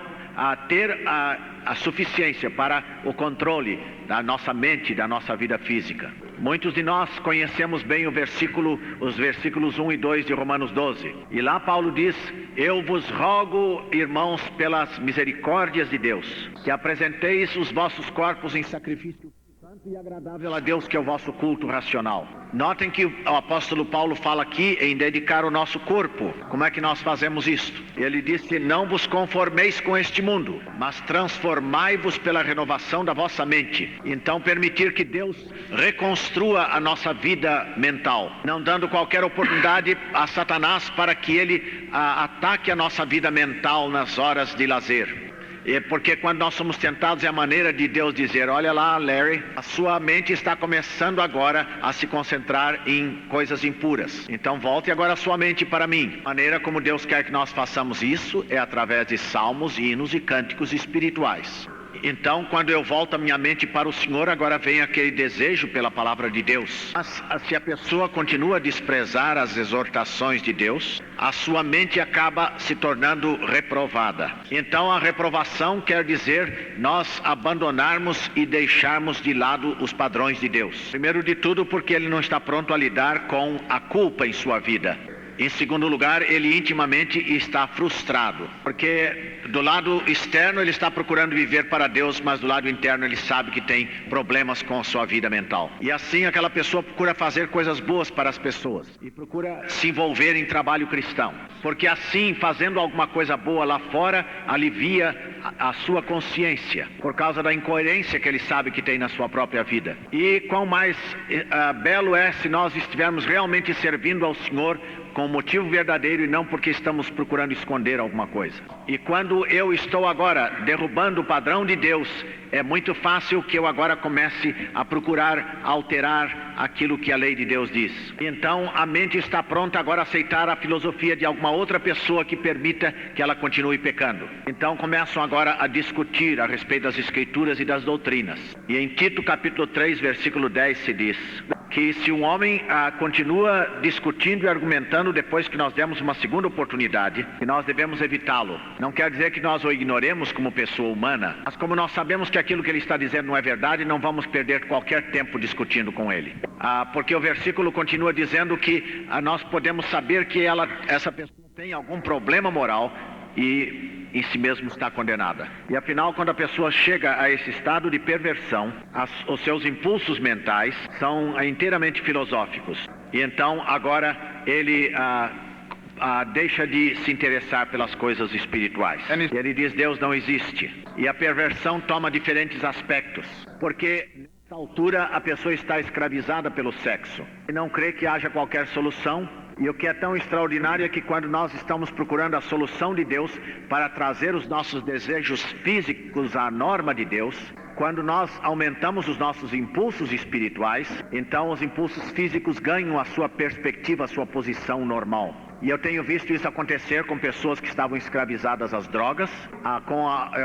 ter a suficiência para o controle da nossa mente, da nossa vida física. Muitos de nós conhecemos bem os versículos 1 e 2 de Romanos 12. E lá Paulo diz, eu vos rogo, irmãos, pelas misericórdias de Deus, que apresenteis os vossos corpos em sacrifício santo e agradável a Deus, que é o vosso culto racional. Notem que o apóstolo Paulo fala aqui em dedicar o nosso corpo. Como é que nós fazemos isto? Ele disse, não vos conformeis com este mundo, mas transformai-vos pela renovação da vossa mente. Então permitir que Deus reconstrua a nossa vida mental, não dando qualquer oportunidade a Satanás para que ele ataque a nossa vida mental nas horas de lazer. Porque quando nós somos tentados é a maneira de Deus dizer, olha lá, Larry, a sua mente está começando agora a se concentrar em coisas impuras. Então volte agora a sua mente para mim. A maneira como Deus quer que nós façamos isso é através de salmos, hinos e cânticos espirituais. Então, quando eu volto a minha mente para o Senhor, agora vem aquele desejo pela palavra de Deus. Mas se a pessoa continua a desprezar as exortações de Deus, a sua mente acaba se tornando reprovada. Então, a reprovação quer dizer nós abandonarmos e deixarmos de lado os padrões de Deus. Primeiro de tudo, porque ele não está pronto a lidar com a culpa em sua vida. Em segundo lugar, ele intimamente está frustrado, porque do lado externo ele está procurando viver para Deus, mas do lado interno ele sabe que tem problemas com a sua vida mental. E assim aquela pessoa procura fazer coisas boas para as pessoas e procura se envolver em trabalho cristão, porque assim, fazendo alguma coisa boa lá fora, alivia a sua consciência, por causa da incoerência que ele sabe que tem na sua própria vida. E quão mais belo é se nós estivermos realmente servindo ao Senhor com um motivo verdadeiro e não porque estamos procurando esconder alguma coisa. E quando eu estou agora derrubando o padrão de Deus, é muito fácil que eu agora comece a procurar alterar aquilo que a lei de Deus diz. Então a mente está pronta agora a aceitar a filosofia de alguma outra pessoa que permita que ela continue pecando. Então começam agora a discutir a respeito das Escrituras e das doutrinas. E em Tito capítulo 3, versículo 10 se diz que se um homem continua discutindo e argumentando depois que nós demos uma segunda oportunidade, que nós devemos evitá-lo. Não quer dizer que nós o ignoremos como pessoa humana, mas como nós sabemos que aquilo que ele está dizendo não é verdade, não vamos perder qualquer tempo discutindo com ele. Porque o versículo continua dizendo que nós podemos saber que essa pessoa tem algum problema moral e em si mesmo está condenada. E afinal, quando a pessoa chega a esse estado de perversão, os seus impulsos mentais são inteiramente filosóficos. E então agora ele deixa de se interessar pelas coisas espirituais. E ele diz, Deus não existe. E a perversão toma diferentes aspectos, porque nessa altura a pessoa está escravizada pelo sexo e não crê que haja qualquer solução. E o que é tão extraordinário é que quando nós estamos procurando a solução de Deus para trazer os nossos desejos físicos à norma de Deus, quando nós aumentamos os nossos impulsos espirituais, então os impulsos físicos ganham a sua perspectiva, a sua posição normal. E eu tenho visto isso acontecer com pessoas que estavam escravizadas às drogas,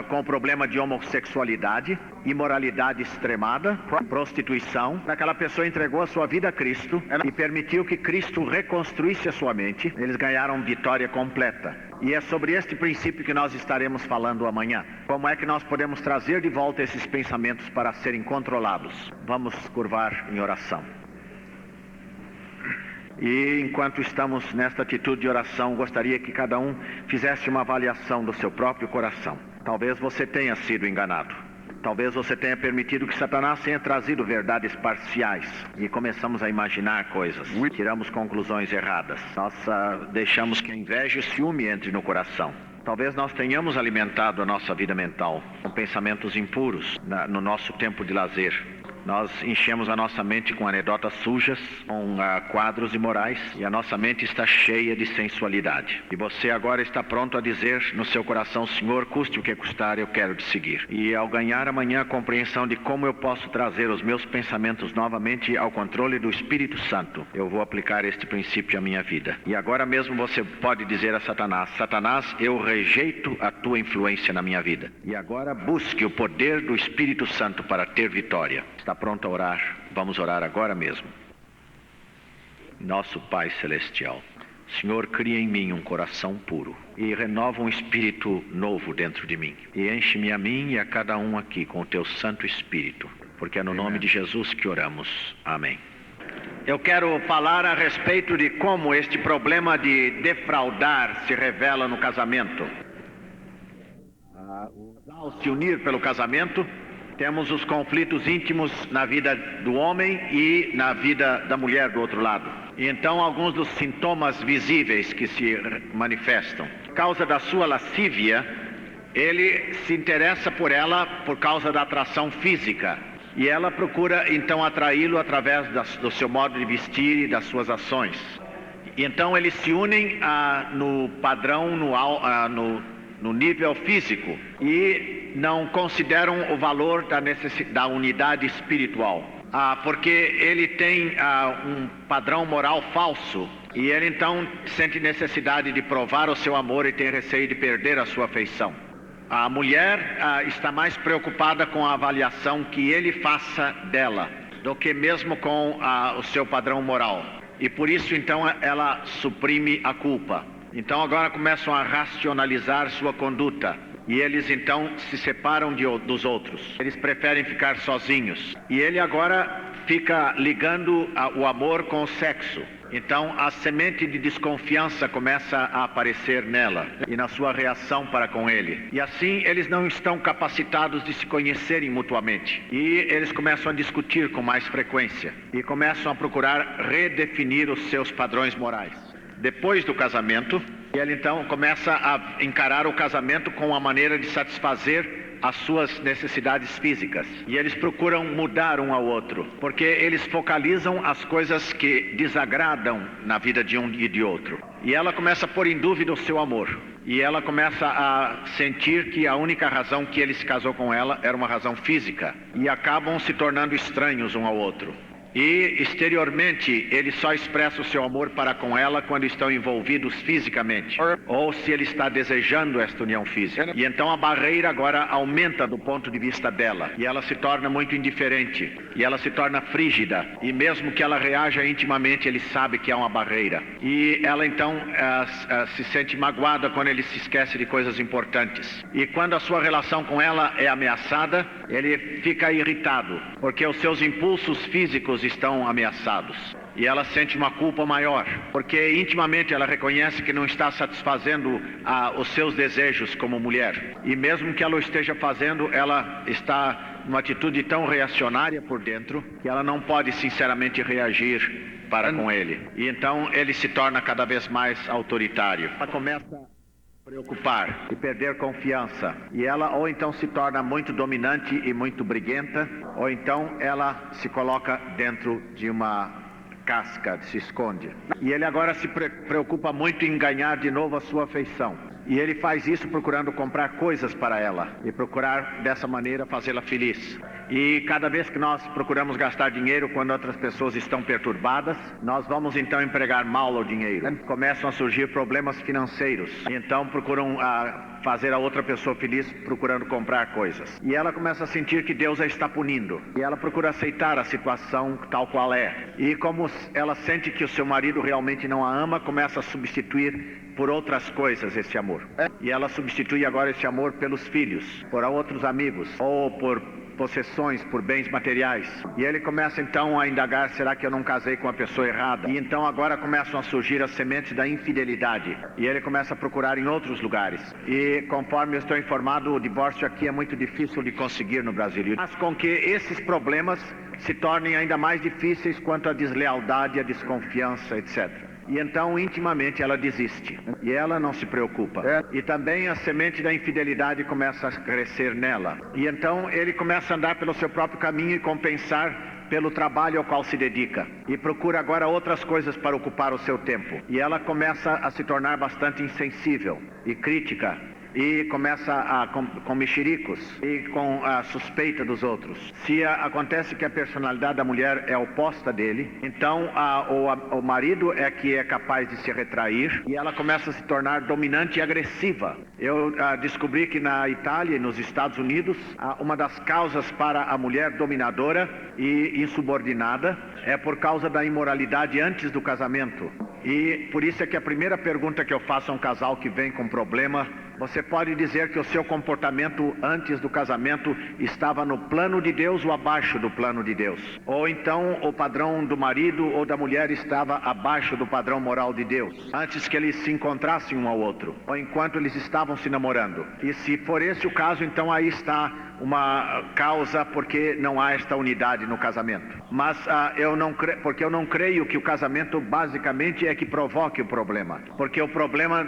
com o problema de homossexualidade, imoralidade extremada, prostituição. Aquela pessoa entregou a sua vida a Cristo e permitiu que Cristo reconstruísse a sua mente. Eles ganharam vitória completa. E é sobre este princípio que nós estaremos falando amanhã. Como é que nós podemos trazer de volta esses pensamentos para serem controlados? Vamos curvar em oração. E enquanto estamos nesta atitude de oração, gostaria que cada um fizesse uma avaliação do seu próprio coração. Talvez você tenha sido enganado. Talvez você tenha permitido que Satanás tenha trazido verdades parciais. E começamos a imaginar coisas. Tiramos conclusões erradas. Nós deixamos que a inveja e o ciúme entre no coração. Talvez nós tenhamos alimentado a nossa vida mental com pensamentos impuros no nosso tempo de lazer. Nós enchemos a nossa mente com anedotas sujas, com quadros imorais, e a nossa mente está cheia de sensualidade. E você agora está pronto a dizer no seu coração: Senhor, custe o que custar, eu quero te seguir. E ao ganhar amanhã a compreensão de como eu posso trazer os meus pensamentos novamente ao controle do Espírito Santo, eu vou aplicar este princípio à minha vida. E agora mesmo você pode dizer a Satanás: Satanás, eu rejeito a tua influência na minha vida. E agora busque o poder do Espírito Santo para ter vitória. Está pronto a orar? Vamos orar agora mesmo. Nosso Pai Celestial, Senhor, cria em mim um coração puro e renova um espírito novo dentro de mim. E enche-me a mim e a cada um aqui com o teu Santo Espírito, porque é no nome de Jesus que oramos. Amém. Eu quero falar a respeito de como este problema de defraudar se revela no casamento. Ao se unir pelo casamento, temos os conflitos íntimos na vida do homem e na vida da mulher do outro lado. E então alguns dos sintomas visíveis que se manifestam. Por causa da sua lascívia, ele se interessa por ela por causa da atração física. E ela procura então atraí-lo através do seu modo de vestir e das suas ações. E então eles se unem no padrão, no nível físico, e não consideram o valor da unidade espiritual, porque ele tem um padrão moral falso, e ele então sente necessidade de provar o seu amor e tem receio de perder a sua afeição. A mulher está mais preocupada com a avaliação que ele faça dela, do que mesmo com o seu padrão moral, e por isso então ela suprime a culpa. Então agora começam a racionalizar sua conduta. E eles então se separam dos outros. Eles preferem ficar sozinhos. E ele agora fica ligando o amor com o sexo. Então a semente de desconfiança começa a aparecer nela e na sua reação para com ele. E assim eles não estão capacitados de se conhecerem mutuamente. E eles começam a discutir com mais frequência. E começam a procurar redefinir os seus padrões morais. Depois do casamento, ele então começa a encarar o casamento com a maneira de satisfazer as suas necessidades físicas. E eles procuram mudar um ao outro, porque eles focalizam as coisas que desagradam na vida de um e de outro. E ela começa a pôr em dúvida o seu amor. E ela começa a sentir que a única razão que ele se casou com ela era uma razão física. E acabam se tornando estranhos um ao outro. E exteriormente ele só expressa o seu amor para com ela quando estão envolvidos fisicamente, ou se ele está desejando esta união física. E então a barreira agora aumenta do ponto de vista dela, e ela se torna muito indiferente, e ela se torna frígida, e mesmo que ela reaja intimamente, ele sabe que há uma barreira. E ela então se sente magoada quando ele se esquece de coisas importantes. E quando a sua relação com ela é ameaçada, ele fica irritado, porque os seus impulsos físicos estão ameaçados. E ela sente uma culpa maior, porque intimamente ela reconhece que não está satisfazendo os seus desejos como mulher. E mesmo que ela o esteja fazendo, ela está numa atitude tão reacionária por dentro, que ela não pode sinceramente reagir para com ele. E então ele se torna cada vez mais autoritário. Ela começa a preocupar e perder confiança. E ela ou então se torna muito dominante e muito briguenta, ou então ela se coloca dentro de uma casca, se esconde. E ele agora se preocupa muito em ganhar de novo a sua afeição. E ele faz isso procurando comprar coisas para ela e procurar dessa maneira fazê-la feliz. E cada vez que nós procuramos gastar dinheiro quando outras pessoas estão perturbadas, nós vamos então empregar mal o dinheiro. Começam a surgir problemas financeiros. Então procuram fazer a outra pessoa feliz procurando comprar coisas. E ela começa a sentir que Deus a está punindo. E ela procura aceitar a situação tal qual é. E como ela sente que o seu marido realmente não a ama, começa a substituir por outras coisas esse amor. E ela substitui agora esse amor pelos filhos, por outros amigos, ou por possessões, por bens materiais. E ele começa então a indagar, será que eu não casei com a pessoa errada? E então agora começam a surgir as sementes da infidelidade. E ele começa a procurar em outros lugares. E conforme eu estou informado, o divórcio aqui é muito difícil de conseguir no Brasil. Faz com que esses problemas se tornem ainda mais difíceis quanto à deslealdade, a desconfiança, etc. E então, intimamente, ela desiste. E ela não se preocupa. E também a semente da infidelidade começa a crescer nela. E então, ele começa a andar pelo seu próprio caminho e compensar pelo trabalho ao qual se dedica. E procura agora outras coisas para ocupar o seu tempo. E ela começa a se tornar bastante insensível e crítica. E começa com mexericos e com a suspeita dos outros. Se acontece que a personalidade da mulher é oposta dele, então o marido é que é capaz de se retrair e ela começa a se tornar dominante e agressiva. Eu descobri que na Itália e nos Estados Unidos, uma das causas para a mulher dominadora e insubordinada é por causa da imoralidade antes do casamento. E por isso é que a primeira pergunta que eu faço a um casal que vem com problema: você pode dizer que o seu comportamento antes do casamento estava no plano de Deus ou abaixo do plano de Deus? Ou então o padrão do marido ou da mulher estava abaixo do padrão moral de Deus, antes que eles se encontrassem um ao outro, ou enquanto eles estavam se namorando? E se for esse o caso, então aí está uma causa porque não há esta unidade no casamento. Mas porque eu não creio que o casamento basicamente é que provoque o problema. Porque o problema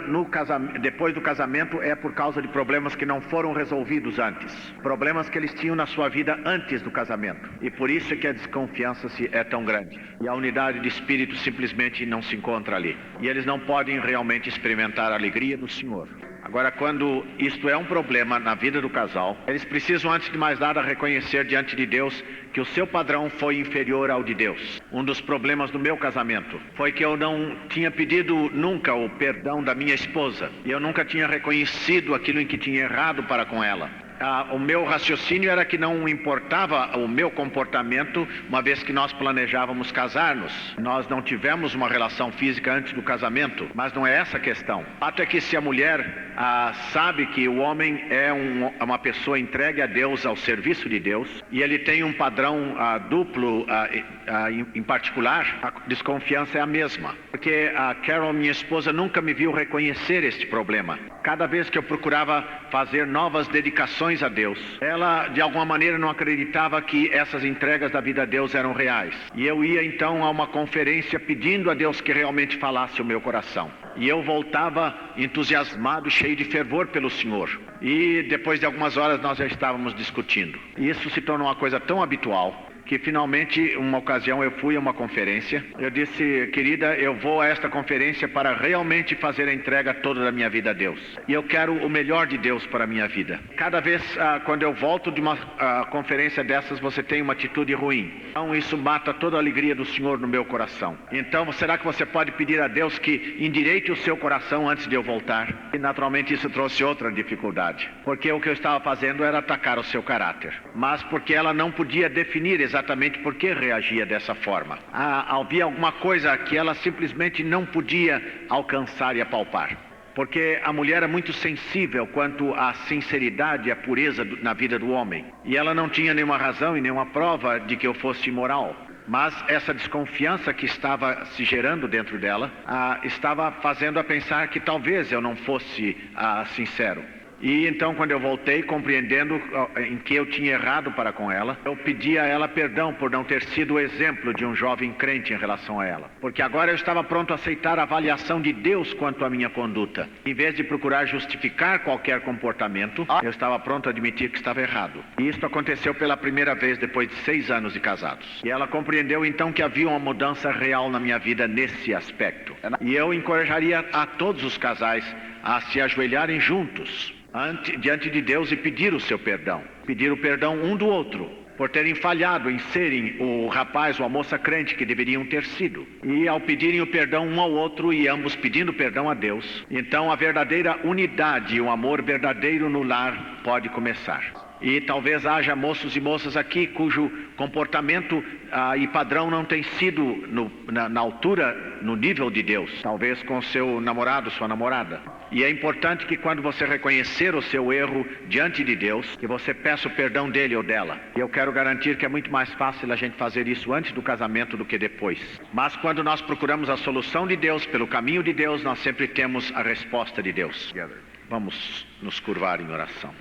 depois do casamento é por causa de problemas que não foram resolvidos antes. Problemas que eles tinham na sua vida antes do casamento. E por isso é que a desconfiança é tão grande. E a unidade de espírito simplesmente não se encontra ali. E eles não podem realmente experimentar a alegria do Senhor. Agora, quando isto é um problema na vida do casal, eles precisam, antes de mais nada, reconhecer diante de Deus que o seu padrão foi inferior ao de Deus. Um dos problemas do meu casamento foi que eu não tinha pedido nunca o perdão da minha esposa. E eu nunca tinha reconhecido aquilo em que tinha errado para com ela. O meu raciocínio era que não importava o meu comportamento, uma vez que nós planejávamos casar-nos. Nós não tivemos uma relação física antes do casamento, mas não é essa a questão. O fato é que se a mulher sabe que o homem é uma pessoa entregue a Deus, ao serviço de Deus, e ele tem um padrão duplo em particular, a desconfiança é a mesma. Porque a Carol, minha esposa, nunca me viu reconhecer este problema. Cada vez que eu procurava fazer novas dedicações a Deus, ela de alguma maneira não acreditava que essas entregas da vida a Deus eram reais. E eu ia então a uma conferência pedindo a Deus que realmente falasse o meu coração. E eu voltava entusiasmado, cheio de fervor pelo Senhor. E depois de algumas horas nós já estávamos discutindo. E isso se tornou uma coisa tão habitual que finalmente, uma ocasião, eu fui a uma conferência. Eu disse: querida, eu vou a esta conferência para realmente fazer a entrega toda da minha vida a Deus. E eu quero o melhor de Deus para a minha vida. Cada vez, quando eu volto de uma conferência dessas, você tem uma atitude ruim. Então, isso mata toda a alegria do Senhor no meu coração. Então, será que você pode pedir a Deus que endireite o seu coração antes de eu voltar? E, naturalmente, isso trouxe outra dificuldade. Porque o que eu estava fazendo era atacar o seu caráter. Mas porque ela não podia definir exatamente por que reagia dessa forma. Havia alguma coisa que ela simplesmente não podia alcançar e apalpar. Porque a mulher é muito sensível quanto à sinceridade e à pureza na vida do homem. E ela não tinha nenhuma razão e nenhuma prova de que eu fosse imoral. Mas essa desconfiança que estava se gerando dentro dela, estava fazendo a pensar que talvez eu não fosse sincero. E então, quando eu voltei, compreendendo em que eu tinha errado para com ela, eu pedi a ela perdão por não ter sido o exemplo de um jovem crente em relação a ela. Porque agora eu estava pronto a aceitar a avaliação de Deus quanto à minha conduta. Em vez de procurar justificar qualquer comportamento, eu estava pronto a admitir que estava errado. E isso aconteceu pela primeira vez depois de 6 anos de casados. E ela compreendeu então que havia uma mudança real na minha vida nesse aspecto. E eu encorajaria a todos os casais a se ajoelharem juntos diante de Deus e pedir o seu perdão. Pedir o perdão um do outro. por terem falhado em serem o rapaz ou a moça crente que deveriam ter sido. E ao pedirem o perdão um ao outro e ambos pedindo perdão a Deus, então a verdadeira unidade e o amor verdadeiro no lar pode começar. E talvez haja moços e moças aqui cujo comportamento e padrão não tem sido na altura, no nível de Deus. Talvez com seu namorado, sua namorada. E é importante que quando você reconhecer o seu erro diante de Deus, que você peça o perdão dele ou dela. E eu quero garantir que é muito mais fácil a gente fazer isso antes do casamento do que depois. Mas quando nós procuramos a solução de Deus, pelo caminho de Deus, nós sempre temos a resposta de Deus. Vamos nos curvar em oração.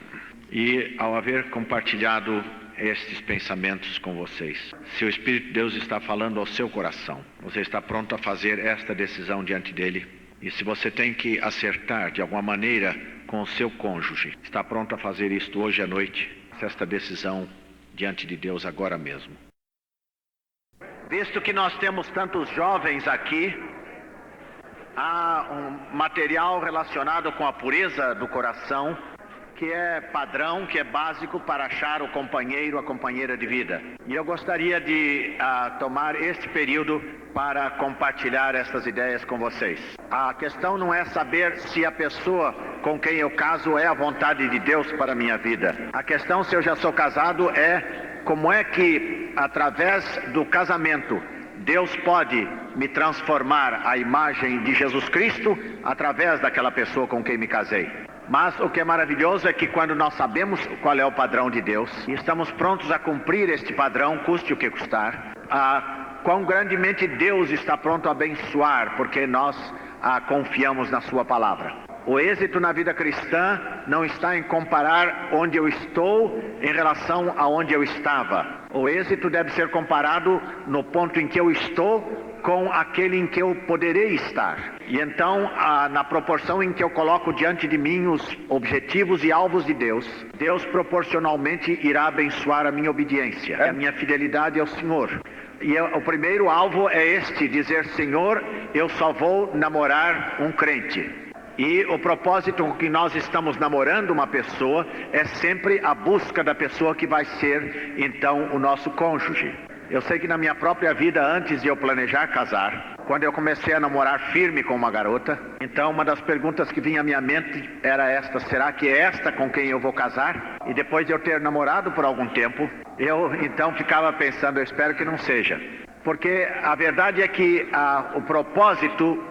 E ao haver compartilhado estes pensamentos com vocês, se o Espírito de Deus está falando ao seu coração, você está pronto a fazer esta decisão diante dele? E se você tem que acertar de alguma maneira com o seu cônjuge, está pronto a fazer isto hoje à noite? Esta decisão diante de Deus agora mesmo. Visto que nós temos tantos jovens aqui, há um material relacionado com a pureza do coração, que é padrão, que é básico para achar o companheiro, a companheira de vida. E eu gostaria de tomar este período para compartilhar essas ideias com vocês. A questão não é saber se a pessoa com quem eu caso é a vontade de Deus para a minha vida. A questão, se eu já sou casado, é como é que, através do casamento, Deus pode me transformar à imagem de Jesus Cristo através daquela pessoa com quem me casei. Mas o que é maravilhoso é que quando nós sabemos qual é o padrão de Deus e estamos prontos a cumprir este padrão, custe o que custar, quão grandemente Deus está pronto a abençoar, porque nós confiamos na sua palavra. O êxito na vida cristã não está em comparar onde eu estou em relação a onde eu estava. O êxito deve ser comparado no ponto em que eu estou com aquele em que eu poderei estar. E então, na proporção em que eu coloco diante de mim os objetivos e alvos de Deus, Deus proporcionalmente irá abençoar a minha obediência, a minha fidelidade ao Senhor. E o primeiro alvo é este, dizer: Senhor, eu só vou namorar um crente. E o propósito com que nós estamos namorando uma pessoa é sempre a busca da pessoa que vai ser, então, o nosso cônjuge. Eu sei que na minha própria vida, antes de eu planejar casar, quando eu comecei a namorar firme com uma garota, então uma das perguntas que vinha à minha mente era esta: será que é esta com quem eu vou casar? E depois de eu ter namorado por algum tempo, eu então ficava pensando: eu espero que não seja. Porque a verdade é que o propósito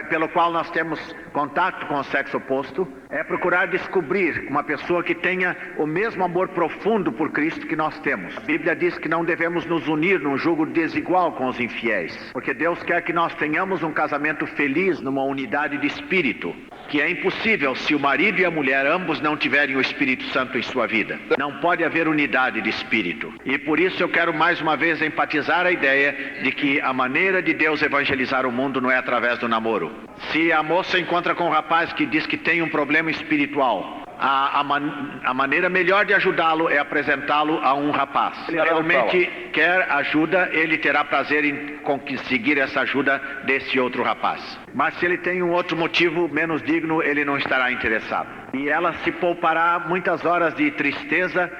pelo qual nós temos contato com o sexo oposto é procurar descobrir uma pessoa que tenha o mesmo amor profundo por Cristo que nós temos. A Bíblia diz que não devemos nos unir num jugo desigual com os infiéis, porque Deus quer que nós tenhamos um casamento feliz numa unidade de espírito, que é impossível se o marido e a mulher ambos não tiverem o Espírito Santo em sua vida. Não pode haver unidade de espírito. E por isso eu quero mais uma vez enfatizar a ideia de que a maneira de Deus evangelizar o mundo não é através do namoro. Se a moça encontra com um rapaz que diz que tem um problema espiritual, a maneira melhor de ajudá-lo é apresentá-lo a um rapaz. Se ele realmente quer ajuda, ele terá prazer em conseguir essa ajuda desse outro rapaz. Mas se ele tem um outro motivo menos digno, ele não estará interessado. E ela se poupará muitas horas de tristeza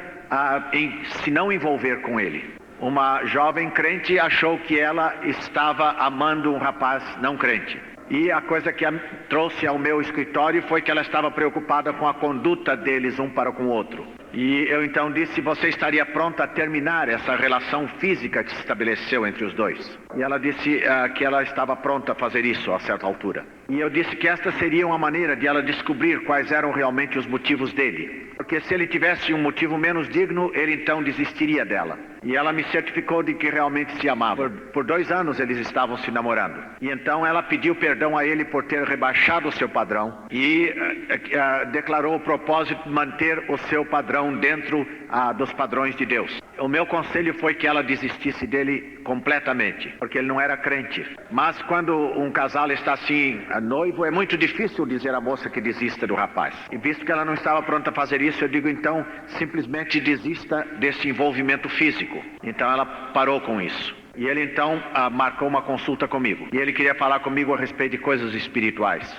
em se não envolver com ele. Uma jovem crente achou que ela estava amando um rapaz não crente. E a coisa que a trouxe ao meu escritório foi que ela estava preocupada com a conduta deles um para com o outro. E eu então disse: você estaria pronta a terminar essa relação física que se estabeleceu entre os dois? E ela disse que ela estava pronta a fazer isso a certa altura. E eu disse que esta seria uma maneira de ela descobrir quais eram realmente os motivos dele. Porque se ele tivesse um motivo menos digno, ele então desistiria dela. E ela me certificou de que realmente se amavam. Por 2 anos eles estavam se namorando. E então ela pediu perdão a ele por ter rebaixado o seu padrão e declarou o propósito de manter o seu padrão dentro dos padrões de Deus. O meu conselho foi que ela desistisse dele completamente, porque ele não era crente. Mas quando um casal está assim, noivo, é muito difícil dizer à moça que desista do rapaz. E visto que ela não estava pronta a fazer isso, eu digo: então, simplesmente desista desse envolvimento físico. Então ela parou com isso. E ele então marcou uma consulta comigo. E ele queria falar comigo a respeito de coisas espirituais.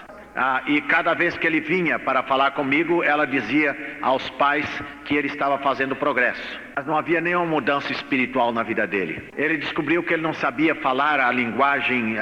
E cada vez que ele vinha para falar comigo, ela dizia aos pais que ele estava fazendo progresso. Mas não havia nenhuma mudança espiritual na vida dele. Ele descobriu que ele não sabia falar a linguagem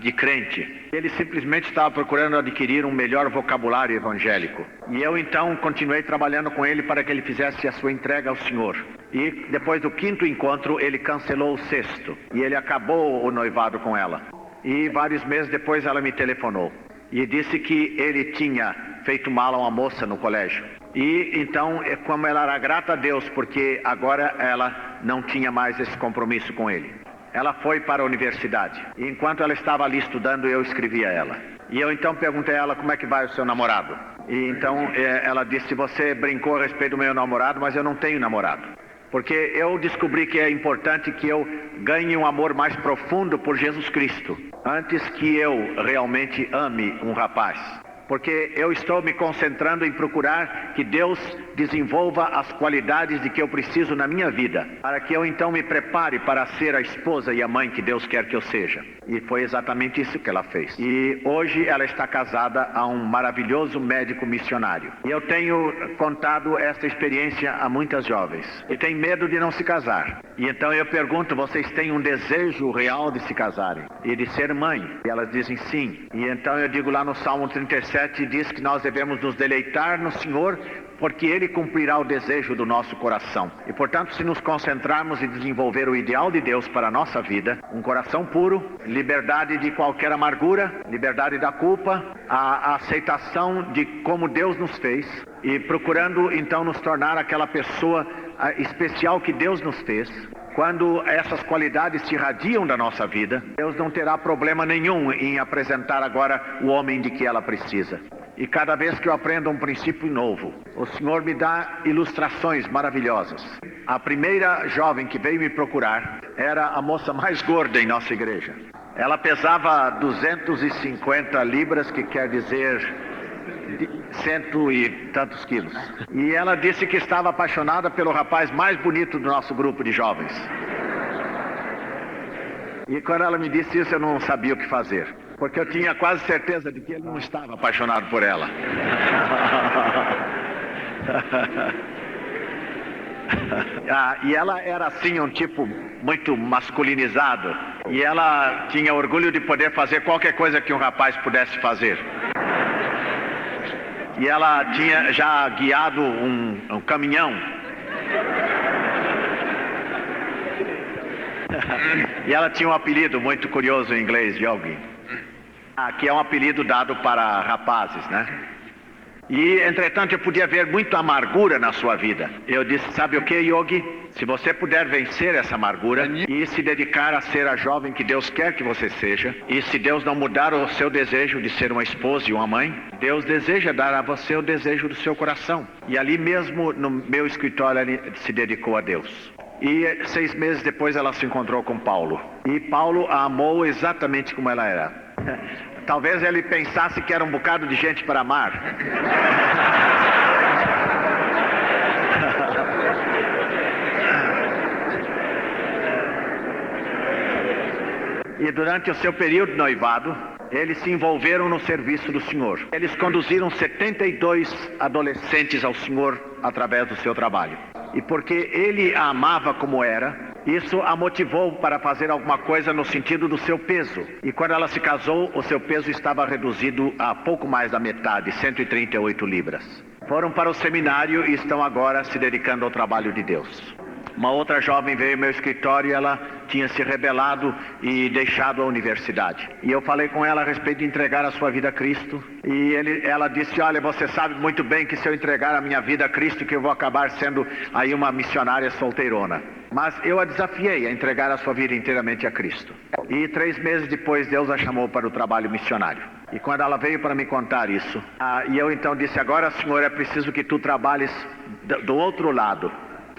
de crente. Ele simplesmente estava procurando adquirir um melhor vocabulário evangélico. E eu então continuei trabalhando com ele para que ele fizesse a sua entrega ao Senhor. E depois do 5º encontro, ele cancelou o 6º. E ele acabou o noivado com ela. E vários meses depois ela me telefonou. E disse que ele tinha feito mal a uma moça no colégio. E então, como ela era grata a Deus, porque agora ela não tinha mais esse compromisso com ele. Ela foi para a universidade. E enquanto ela estava ali estudando, eu escrevi a ela. E eu então perguntei a ela como é que vai o seu namorado. E então ela disse, você brincou a respeito do meu namorado, mas eu não tenho namorado. Porque eu descobri que é importante que eu ganhe um amor mais profundo por Jesus Cristo, antes que eu realmente ame um rapaz. Porque eu estou me concentrando em procurar que Deus desenvolva as qualidades de que eu preciso na minha vida, para que eu então me prepare para ser a esposa e a mãe que Deus quer que eu seja. E foi exatamente isso que ela fez. E hoje ela está casada a um maravilhoso médico missionário. E eu tenho contado esta experiência a muitas jovens. E tem medo de não se casar. E então eu pergunto, vocês têm um desejo real de se casarem? E de ser mãe? E elas dizem sim. E então eu digo lá no Salmo 37, diz que nós devemos nos deleitar no Senhor, porque Ele cumprirá o desejo do nosso coração. E portanto, se nos concentrarmos em desenvolver o ideal de Deus para a nossa vida, um coração puro, liberdade de qualquer amargura, liberdade da culpa, a aceitação de como Deus nos fez, e procurando então nos tornar aquela pessoa especial que Deus nos fez. Quando essas qualidades se irradiam da nossa vida, Deus não terá problema nenhum em apresentar agora o homem de que ela precisa. E cada vez que eu aprendo um princípio novo, o Senhor me dá ilustrações maravilhosas. A primeira jovem que veio me procurar era a moça mais gorda em nossa igreja. Ela pesava 250 libras, que quer dizer 100 e tantos quilos. E ela disse que estava apaixonada pelo rapaz mais bonito do nosso grupo de jovens. E quando ela me disse isso, eu não sabia o que fazer, porque eu tinha quase certeza de que ele não estava apaixonado por ela. E ela era assim, um tipo muito masculinizado. E ela tinha orgulho de poder fazer qualquer coisa que um rapaz pudesse fazer. E ela tinha já guiado um caminhão. E ela tinha um apelido muito curioso em inglês, Yogi, que é um apelido dado para rapazes, né? E, entretanto, eu podia ver muita amargura na sua vida. Eu disse, sabe o que, Yogi? Se você puder vencer essa amargura e se dedicar a ser a jovem que Deus quer que você seja, e se Deus não mudar o seu desejo de ser uma esposa e uma mãe, Deus deseja dar a você o desejo do seu coração. E ali mesmo, no meu escritório, ela se dedicou a Deus. E 6 meses depois ela se encontrou com Paulo. E Paulo a amou exatamente como ela era. Talvez ele pensasse que era um bocado de gente para amar. E durante o seu período de noivado, eles se envolveram no serviço do Senhor. Eles conduziram 72 adolescentes ao Senhor através do seu trabalho. E porque ele a amava como era, isso a motivou para fazer alguma coisa no sentido do seu peso. E quando ela se casou, o seu peso estava reduzido a pouco mais da metade, 138 libras. Foram para o seminário e estão agora se dedicando ao trabalho de Deus. Uma outra jovem veio ao meu escritório e ela tinha se rebelado e deixado a universidade. E eu falei com ela a respeito de entregar a sua vida a Cristo. E ela disse, olha, você sabe muito bem que se eu entregar a minha vida a Cristo, que eu vou acabar sendo aí uma missionária solteirona. Mas eu a desafiei a entregar a sua vida inteiramente a Cristo. E 3 meses depois Deus a chamou para o trabalho missionário. E quando ela veio para me contar isso, e eu então disse, agora, Senhor, é preciso que tu trabalhes do outro lado.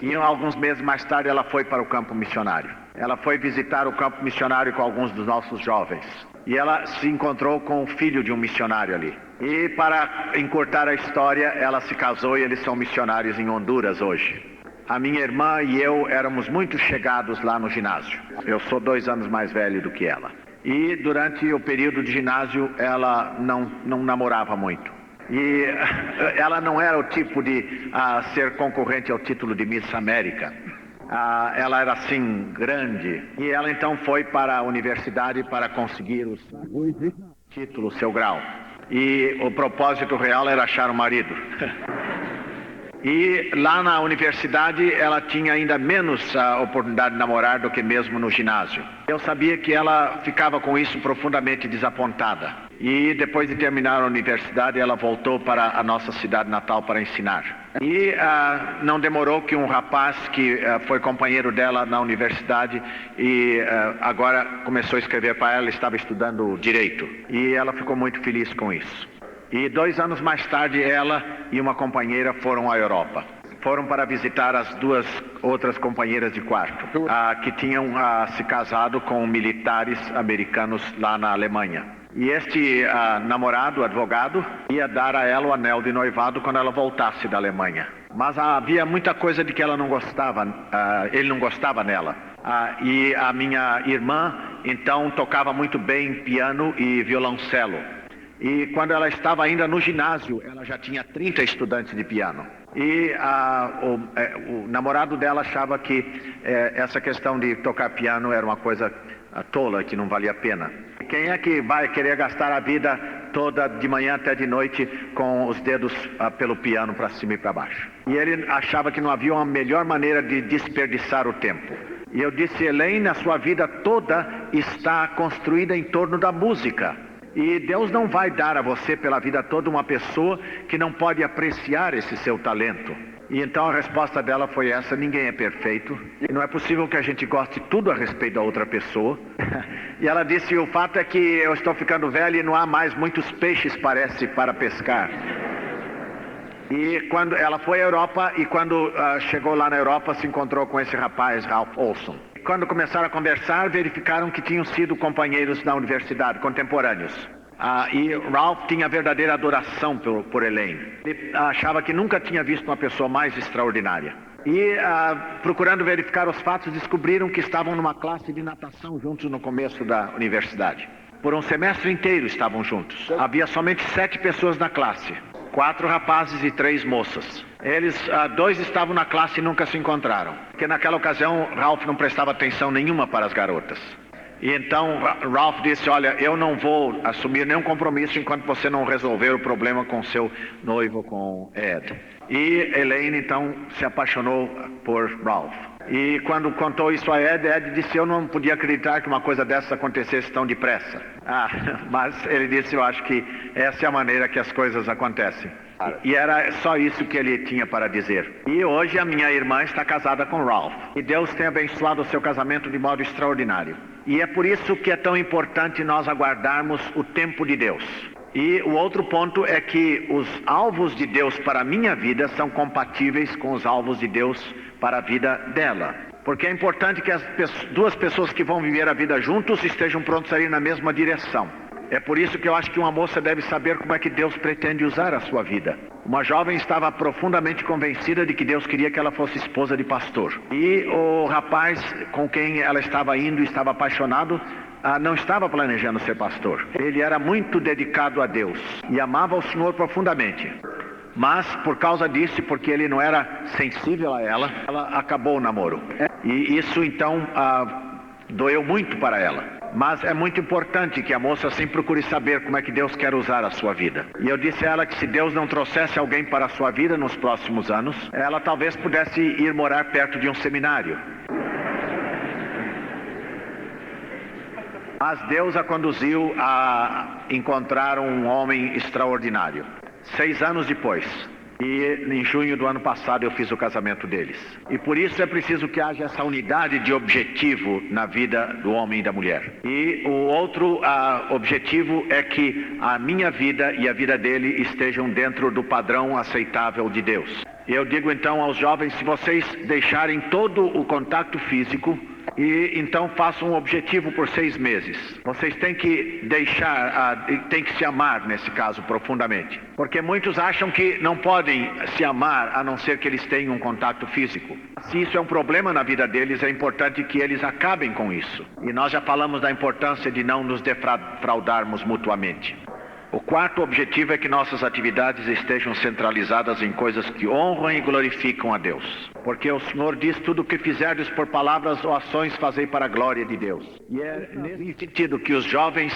E alguns meses mais tarde ela foi para o campo missionário. Ela foi visitar o campo missionário com alguns dos nossos jovens. E ela se encontrou com o filho de um missionário ali. E para encurtar a história, ela se casou e eles são missionários em Honduras hoje. A minha irmã e eu éramos muito chegados lá no ginásio. Eu sou 2 anos mais velho do que ela. E durante o período de ginásio ela não namorava muito. E ela não era o tipo de ser concorrente ao título de Miss América. Ela era assim grande. E ela então foi para a universidade para conseguir o título, o seu grau. E o propósito real era achar um marido. E lá na universidade ela tinha ainda menos a oportunidade de namorar do que mesmo no ginásio. Eu sabia que ela ficava com isso profundamente desapontada. E depois de terminar a universidade ela voltou para a nossa cidade natal para ensinar. E não demorou que um rapaz que foi companheiro dela na universidade e agora começou a escrever para ela, estava estudando direito. E ela ficou muito feliz com isso. E 2 anos mais tarde, ela e uma companheira foram à Europa. Foram para visitar as 2 outras companheiras de quarto, que tinham se casado com militares americanos lá na Alemanha. E este namorado, advogado, ia dar a ela o anel de noivado quando ela voltasse da Alemanha. Mas havia muita coisa de que ela não gostava, ele não gostava nela. E a minha irmã, então, tocava muito bem piano e violoncelo. E quando ela estava ainda no ginásio, ela já tinha 30 estudantes de piano. E o namorado dela achava que essa questão de tocar piano era uma coisa tola, que não valia a pena. Quem é que vai querer gastar a vida toda, de manhã até de noite, com os dedos pelo piano para cima e para baixo? E ele achava que não havia uma melhor maneira de desperdiçar o tempo. E eu disse, Elaine, a sua vida toda está construída em torno da música. E Deus não vai dar a você pela vida toda uma pessoa que não pode apreciar esse seu talento. E então a resposta dela foi essa: ninguém é perfeito. E não é possível que a gente goste tudo a respeito da outra pessoa. E ela disse, o fato é que eu estou ficando velha e não há mais muitos peixes, parece, para pescar. E quando ela foi à Europa, e quando chegou lá na Europa, se encontrou com esse rapaz, Ralph Olson. Quando começaram a conversar, verificaram que tinham sido companheiros na universidade, contemporâneos. E Ralph tinha verdadeira adoração por Elaine. Ele achava que nunca tinha visto uma pessoa mais extraordinária. E procurando verificar os fatos, descobriram que estavam numa classe de natação juntos no começo da universidade. Por um semestre inteiro estavam juntos. Havia somente 7 pessoas na classe. 4 rapazes e 3 moças. Eles, 2 estavam na classe e nunca se encontraram. Porque naquela ocasião, Ralph não prestava atenção nenhuma para as garotas. E então, Ralph disse, olha, eu não vou assumir nenhum compromisso enquanto você não resolver o problema com seu noivo, com Ed. E Elaine, então, se apaixonou por Ralph. E quando contou isso a Ed, Ed disse, eu não podia acreditar que uma coisa dessa acontecesse tão depressa. Mas ele disse, eu acho que essa é a maneira que as coisas acontecem. E era só isso que ele tinha para dizer. E hoje a minha irmã está casada com Ralph. E Deus tem abençoado o seu casamento de modo extraordinário. E é por isso que é tão importante nós aguardarmos o tempo de Deus. E o outro ponto é que os alvos de Deus para a minha vida são compatíveis com os alvos de Deus para a vida dela. Porque é importante que as 2 pessoas que vão viver a vida juntos estejam prontos a ir na mesma direção. É por isso que eu acho que uma moça deve saber como é que Deus pretende usar a sua vida. Uma jovem estava profundamente convencida de que Deus queria que ela fosse esposa de pastor. E o rapaz com quem ela estava indo, estava apaixonado, não estava planejando ser pastor. Ele era muito dedicado a Deus e amava o Senhor profundamente. Mas por causa disso, porque ele não era sensível a ela acabou o namoro. E isso então doeu muito para ela. Mas é muito importante que a moça sempre procure saber como é que Deus quer usar a sua vida. E eu disse a ela que se Deus não trouxesse alguém para a sua vida nos próximos anos, ela talvez pudesse ir morar perto de um seminário. Mas Deus a conduziu a encontrar um homem extraordinário. 6 anos depois, e em junho do ano passado eu fiz o casamento deles. E por isso é preciso que haja essa unidade de objetivo na vida do homem e da mulher. E o outro objetivo é que a minha vida e a vida dele estejam dentro do padrão aceitável de Deus. Eu digo então aos jovens, se vocês deixarem todo o contato físico E então façam um objetivo por 6 meses. Vocês têm que têm que se amar nesse caso profundamente. Porque muitos acham que não podem se amar a não ser que eles tenham um contato físico. Se isso é um problema na vida deles, é importante que eles acabem com isso. E nós já falamos da importância de não nos defraudarmos mutuamente. O quarto objetivo é que nossas atividades estejam centralizadas em coisas que honram e glorificam a Deus. Porque o Senhor diz: tudo o que fizerdes por palavras ou ações, fazei para a glória de Deus. E é nesse sentido que os jovens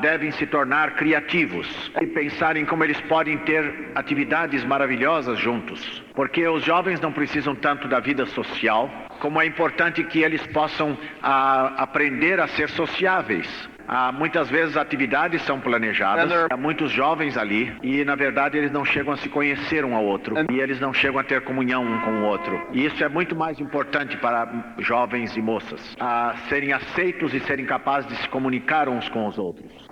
devem se tornar criativos e pensar em como eles podem ter atividades maravilhosas juntos. Porque os jovens não precisam tanto da vida social, como é importante que eles possam aprender a ser sociáveis. Muitas vezes atividades são planejadas, há muitos jovens ali e na verdade eles não chegam a se conhecer um ao outro e eles não chegam a ter comunhão um com o outro. E isso é muito mais importante para jovens e moças, serem aceitos e serem capazes de se comunicar uns com os outros.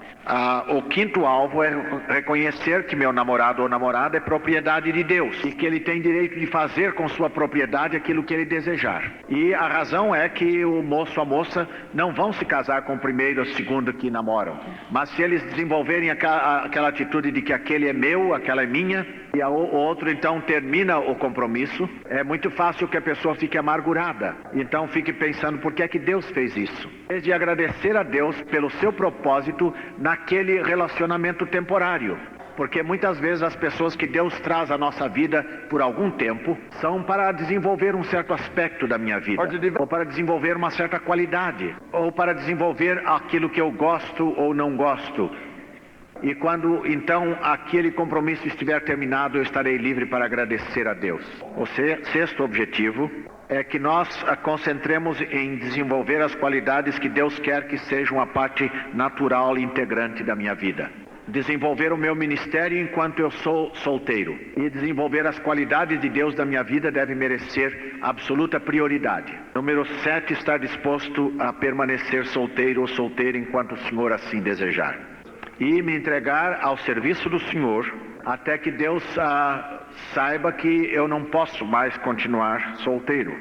O quinto alvo é reconhecer que meu namorado ou namorada é propriedade de Deus e que ele tem direito de fazer com sua propriedade aquilo que ele desejar. E a razão é que o moço ou a moça não vão se casar com o primeiro ou segundo que namoram. Mas se eles desenvolverem aquela atitude de que aquele é meu, aquela é minha, e o outro então termina o compromisso, é muito fácil que a pessoa fique amargurada. Então fique pensando: por que é que Deus fez isso? Em vez de agradecer a Deus pelo seu propósito naquele relacionamento temporário. Porque muitas vezes as pessoas que Deus traz à nossa vida por algum tempo são para desenvolver um certo aspecto da minha vida, ou para desenvolver uma certa qualidade, ou para desenvolver aquilo que eu gosto ou não gosto. E quando então aquele compromisso estiver terminado, eu estarei livre para agradecer a Deus. O sexto objetivo é que nós concentremos em desenvolver as qualidades que Deus quer que sejam a parte natural e integrante da minha vida. Desenvolver o meu ministério enquanto eu sou solteiro. E desenvolver as qualidades de Deus da minha vida deve merecer absoluta prioridade. Número 7, estar disposto a permanecer solteiro ou solteira enquanto o Senhor assim desejar. E me entregar ao serviço do Senhor até que Deus saiba que eu não posso mais continuar solteiro.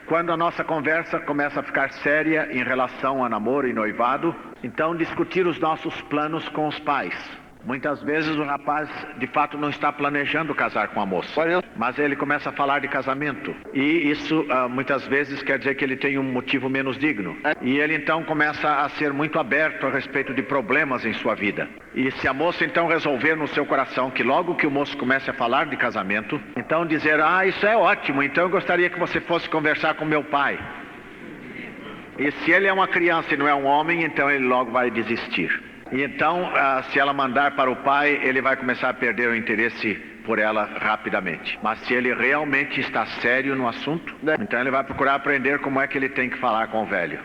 Quando a nossa conversa começa a ficar séria em relação a namoro e noivado, então discutir os nossos planos com os pais. Muitas vezes o rapaz de fato não está planejando casar com a moça, mas ele começa a falar de casamento. E isso muitas vezes quer dizer que ele tem um motivo menos digno. E ele então começa a ser muito aberto a respeito de problemas em sua vida. E se a moça então resolver no seu coração que logo que o moço comece a falar de casamento, então dizer: isso é ótimo, então eu gostaria que você fosse conversar com meu pai. E se ele é uma criança e não é um homem, então ele logo vai desistir. E então, se ela mandar para o pai, ele vai começar a perder o interesse por ela rapidamente. Mas se ele realmente está sério no assunto, então ele vai procurar aprender como é que ele tem que falar com o velho.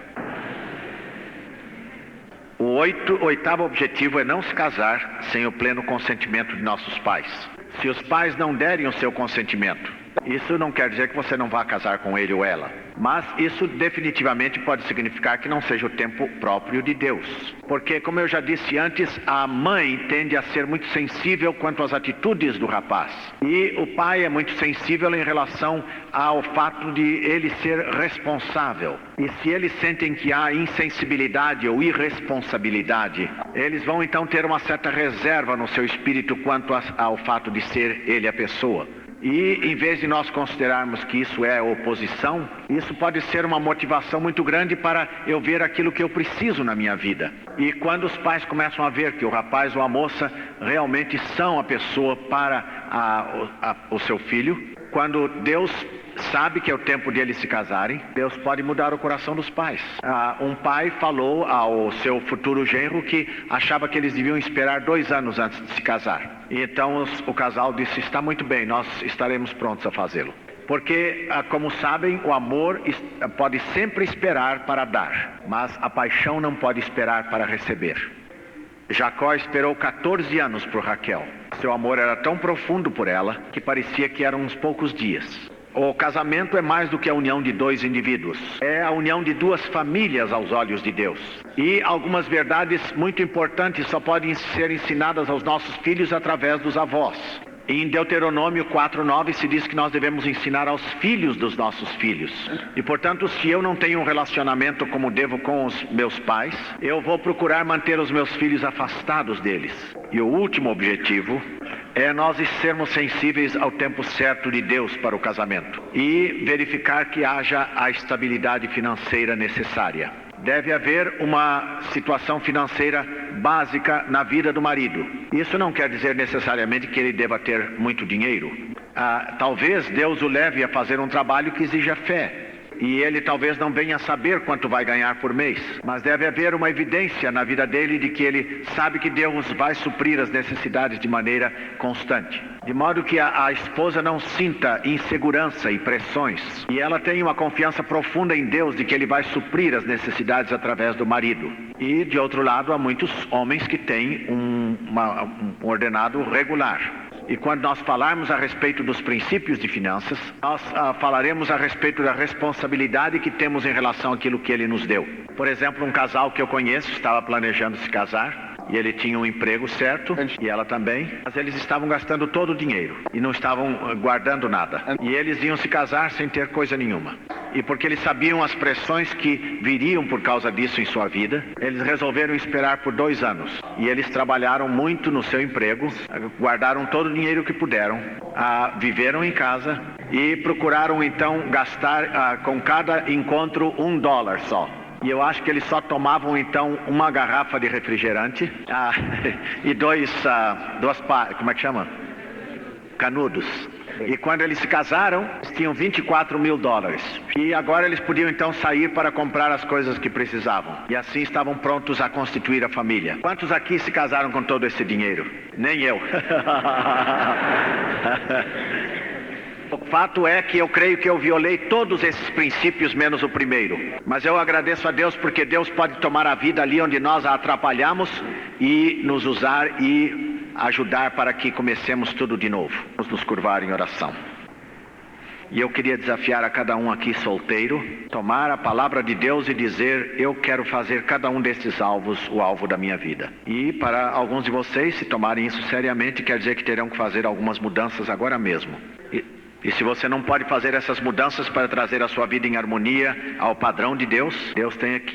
O oitavo objetivo é não se casar sem o pleno consentimento de nossos pais. Se os pais não derem o seu consentimento, isso não quer dizer que você não vá casar com ele ou ela. Mas isso definitivamente pode significar que não seja o tempo próprio de Deus. Porque, como eu já disse antes, a mãe tende a ser muito sensível quanto às atitudes do rapaz. E o pai é muito sensível em relação ao fato de ele ser responsável. E se eles sentem que há insensibilidade ou irresponsabilidade, eles vão então ter uma certa reserva no seu espírito quanto ao fato de ser ele a pessoa. E em vez de nós considerarmos que isso é oposição, isso pode ser uma motivação muito grande para eu ver aquilo que eu preciso na minha vida. E quando os pais começam a ver que o rapaz ou a moça realmente são a pessoa para o seu filho, quando Deus sabe que é o tempo de eles se casarem, Deus pode mudar o coração dos pais. Um pai falou ao seu futuro genro que achava que eles deviam esperar 2 anos antes de se casar. E então o casal disse: está muito bem, nós estaremos prontos a fazê-lo. Porque, como sabem, o amor pode sempre esperar para dar, mas a paixão não pode esperar para receber. Jacó esperou 14 anos por Raquel. Seu amor era tão profundo por ela que parecia que eram uns poucos dias. O casamento é mais do que a união de 2 indivíduos. É a união de 2 famílias aos olhos de Deus. E algumas verdades muito importantes só podem ser ensinadas aos nossos filhos através dos avós. Em Deuteronômio 4:9 se diz que nós devemos ensinar aos filhos dos nossos filhos. E portanto, se eu não tenho um relacionamento como devo com os meus pais, eu vou procurar manter os meus filhos afastados deles. E o último objetivo é nós sermos sensíveis ao tempo certo de Deus para o casamento e verificar que haja a estabilidade financeira necessária. Deve haver uma situação financeira básica na vida do marido. Isso não quer dizer necessariamente que ele deva ter muito dinheiro. Talvez Deus o leve a fazer um trabalho que exija fé. E ele talvez não venha saber quanto vai ganhar por mês, mas deve haver uma evidência na vida dele de que ele sabe que Deus vai suprir as necessidades de maneira constante. De modo que a esposa não sinta insegurança e pressões, e ela tenha uma confiança profunda em Deus de que Ele vai suprir as necessidades através do marido. E de outro lado, há muitos homens que têm um ordenado regular. E quando nós falarmos a respeito dos princípios de finanças, nós falaremos a respeito da responsabilidade que temos em relação àquilo que Ele nos deu. Por exemplo, um casal que eu conheço estava planejando se casar, e ele tinha um emprego certo, e ela também, mas eles estavam gastando todo o dinheiro, e não estavam guardando nada. E eles iam se casar sem ter coisa nenhuma. E porque eles sabiam as pressões que viriam por causa disso em sua vida, eles resolveram esperar por 2 anos. E eles trabalharam muito no seu emprego, guardaram todo o dinheiro que puderam, viveram em casa e procuraram então gastar com cada encontro $1 só. E eu acho que eles só tomavam então uma garrafa de refrigerante e como é que chama? Canudos. E quando eles se casaram, eles tinham $24 mil. E agora eles podiam então sair para comprar as coisas que precisavam. E assim estavam prontos a constituir a família. Quantos aqui se casaram com todo esse dinheiro? Nem eu. O fato é que eu creio que eu violei todos esses princípios, menos o primeiro. Mas eu agradeço a Deus porque Deus pode tomar a vida ali onde nós a atrapalhamos e nos usar e ajudar para que comecemos tudo de novo. Vamos nos curvar em oração. E eu queria desafiar a cada um aqui solteiro, tomar a palavra de Deus e dizer: eu quero fazer cada um desses alvos o alvo da minha vida. E para alguns de vocês, se tomarem isso seriamente, quer dizer que terão que fazer algumas mudanças agora mesmo. E se você não pode fazer essas mudanças para trazer a sua vida em harmonia ao padrão de Deus,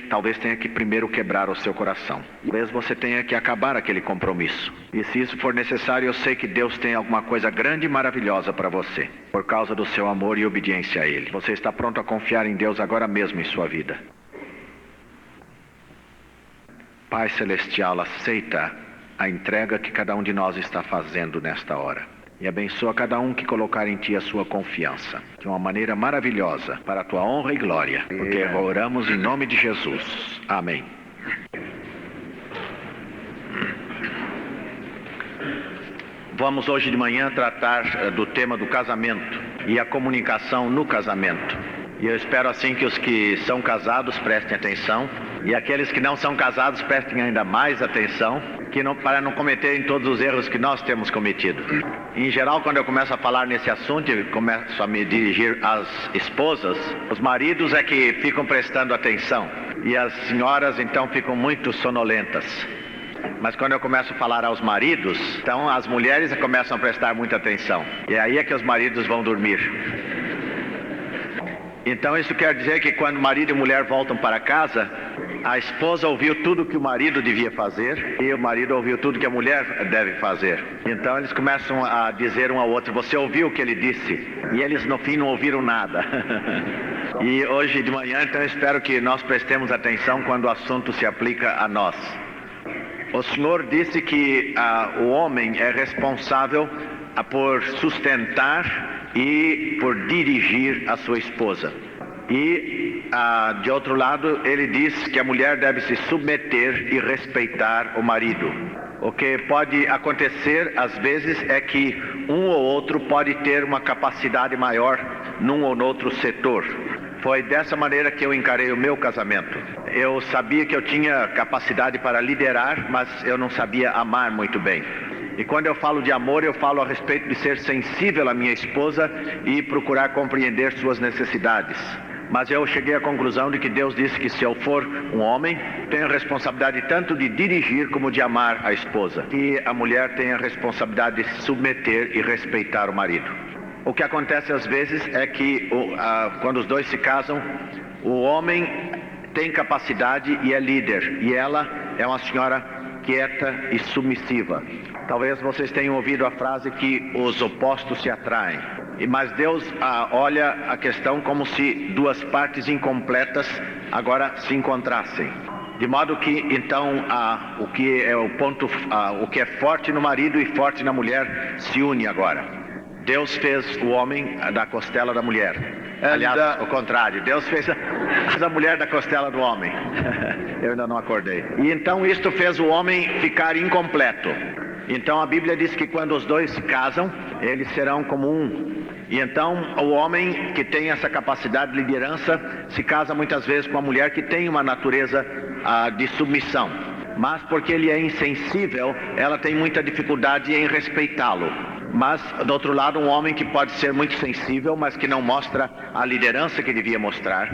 talvez tenha que primeiro quebrar o seu coração. Talvez você tenha que acabar aquele compromisso. E se isso for necessário, eu sei que Deus tem alguma coisa grande e maravilhosa para você, por causa do seu amor e obediência a Ele. Você está pronto a confiar em Deus agora mesmo em sua vida. Pai Celestial, aceita a entrega que cada um de nós está fazendo nesta hora. E abençoa cada um que colocar em Ti a sua confiança, de uma maneira maravilhosa, para a Tua honra e glória, porque oramos em nome de Jesus. Amém. Vamos hoje de manhã tratar do tema do casamento e a comunicação no casamento. E eu espero assim que os que são casados prestem atenção, e aqueles que não são casados prestem ainda mais atenção, para não cometerem todos os erros que nós temos cometido. Em geral, quando eu começo a falar nesse assunto e começo a me dirigir às esposas, os maridos é que ficam prestando atenção, e as senhoras então ficam muito sonolentas. Mas quando eu começo a falar aos maridos, então as mulheres começam a prestar muita atenção, e aí é que os maridos vão dormir. Então isso quer dizer que quando marido e mulher voltam para casa, a esposa ouviu tudo que o marido devia fazer e o marido ouviu tudo que a mulher deve fazer. Então eles começam a dizer um ao outro: você ouviu o que ele disse? E eles no fim não ouviram nada. E hoje de manhã então eu espero que nós prestemos atenção quando o assunto se aplica a nós. O Senhor disse que o homem é responsável por sustentar e por dirigir a sua esposa. E, de outro lado, ele diz que a mulher deve se submeter e respeitar o marido. O que pode acontecer, às vezes, é que um ou outro pode ter uma capacidade maior num ou outro setor. Foi dessa maneira que eu encarei o meu casamento. Eu sabia que eu tinha capacidade para liderar, mas eu não sabia amar muito bem. E quando eu falo de amor, eu falo a respeito de ser sensível à minha esposa e procurar compreender suas necessidades. Mas eu cheguei à conclusão de que Deus disse que se eu for um homem, tenho a responsabilidade tanto de dirigir como de amar a esposa. E a mulher tem a responsabilidade de submeter e respeitar o marido. O que acontece às vezes é que quando os dois se casam, o homem tem capacidade e é líder, e ela é uma senhora quieta e submissiva. Talvez vocês tenham ouvido a frase que os opostos se atraem. Mas Deus olha a questão como se duas partes incompletas agora se encontrassem. De modo que, então, o que é o que é forte no marido e forte na mulher se une agora. Deus fez o homem da costela da mulher. Aliás, o contrário, Deus fez a mulher da costela do homem. Eu ainda não acordei. E então isto fez o homem ficar incompleto. Então a Bíblia diz que quando os dois se casam, eles serão como um. E então o homem que tem essa capacidade de liderança se casa muitas vezes com a mulher que tem uma natureza de submissão. Mas porque ele é insensível, ela tem muita dificuldade em respeitá-lo. Mas, do outro lado, um homem que pode ser muito sensível, mas que não mostra a liderança que devia mostrar.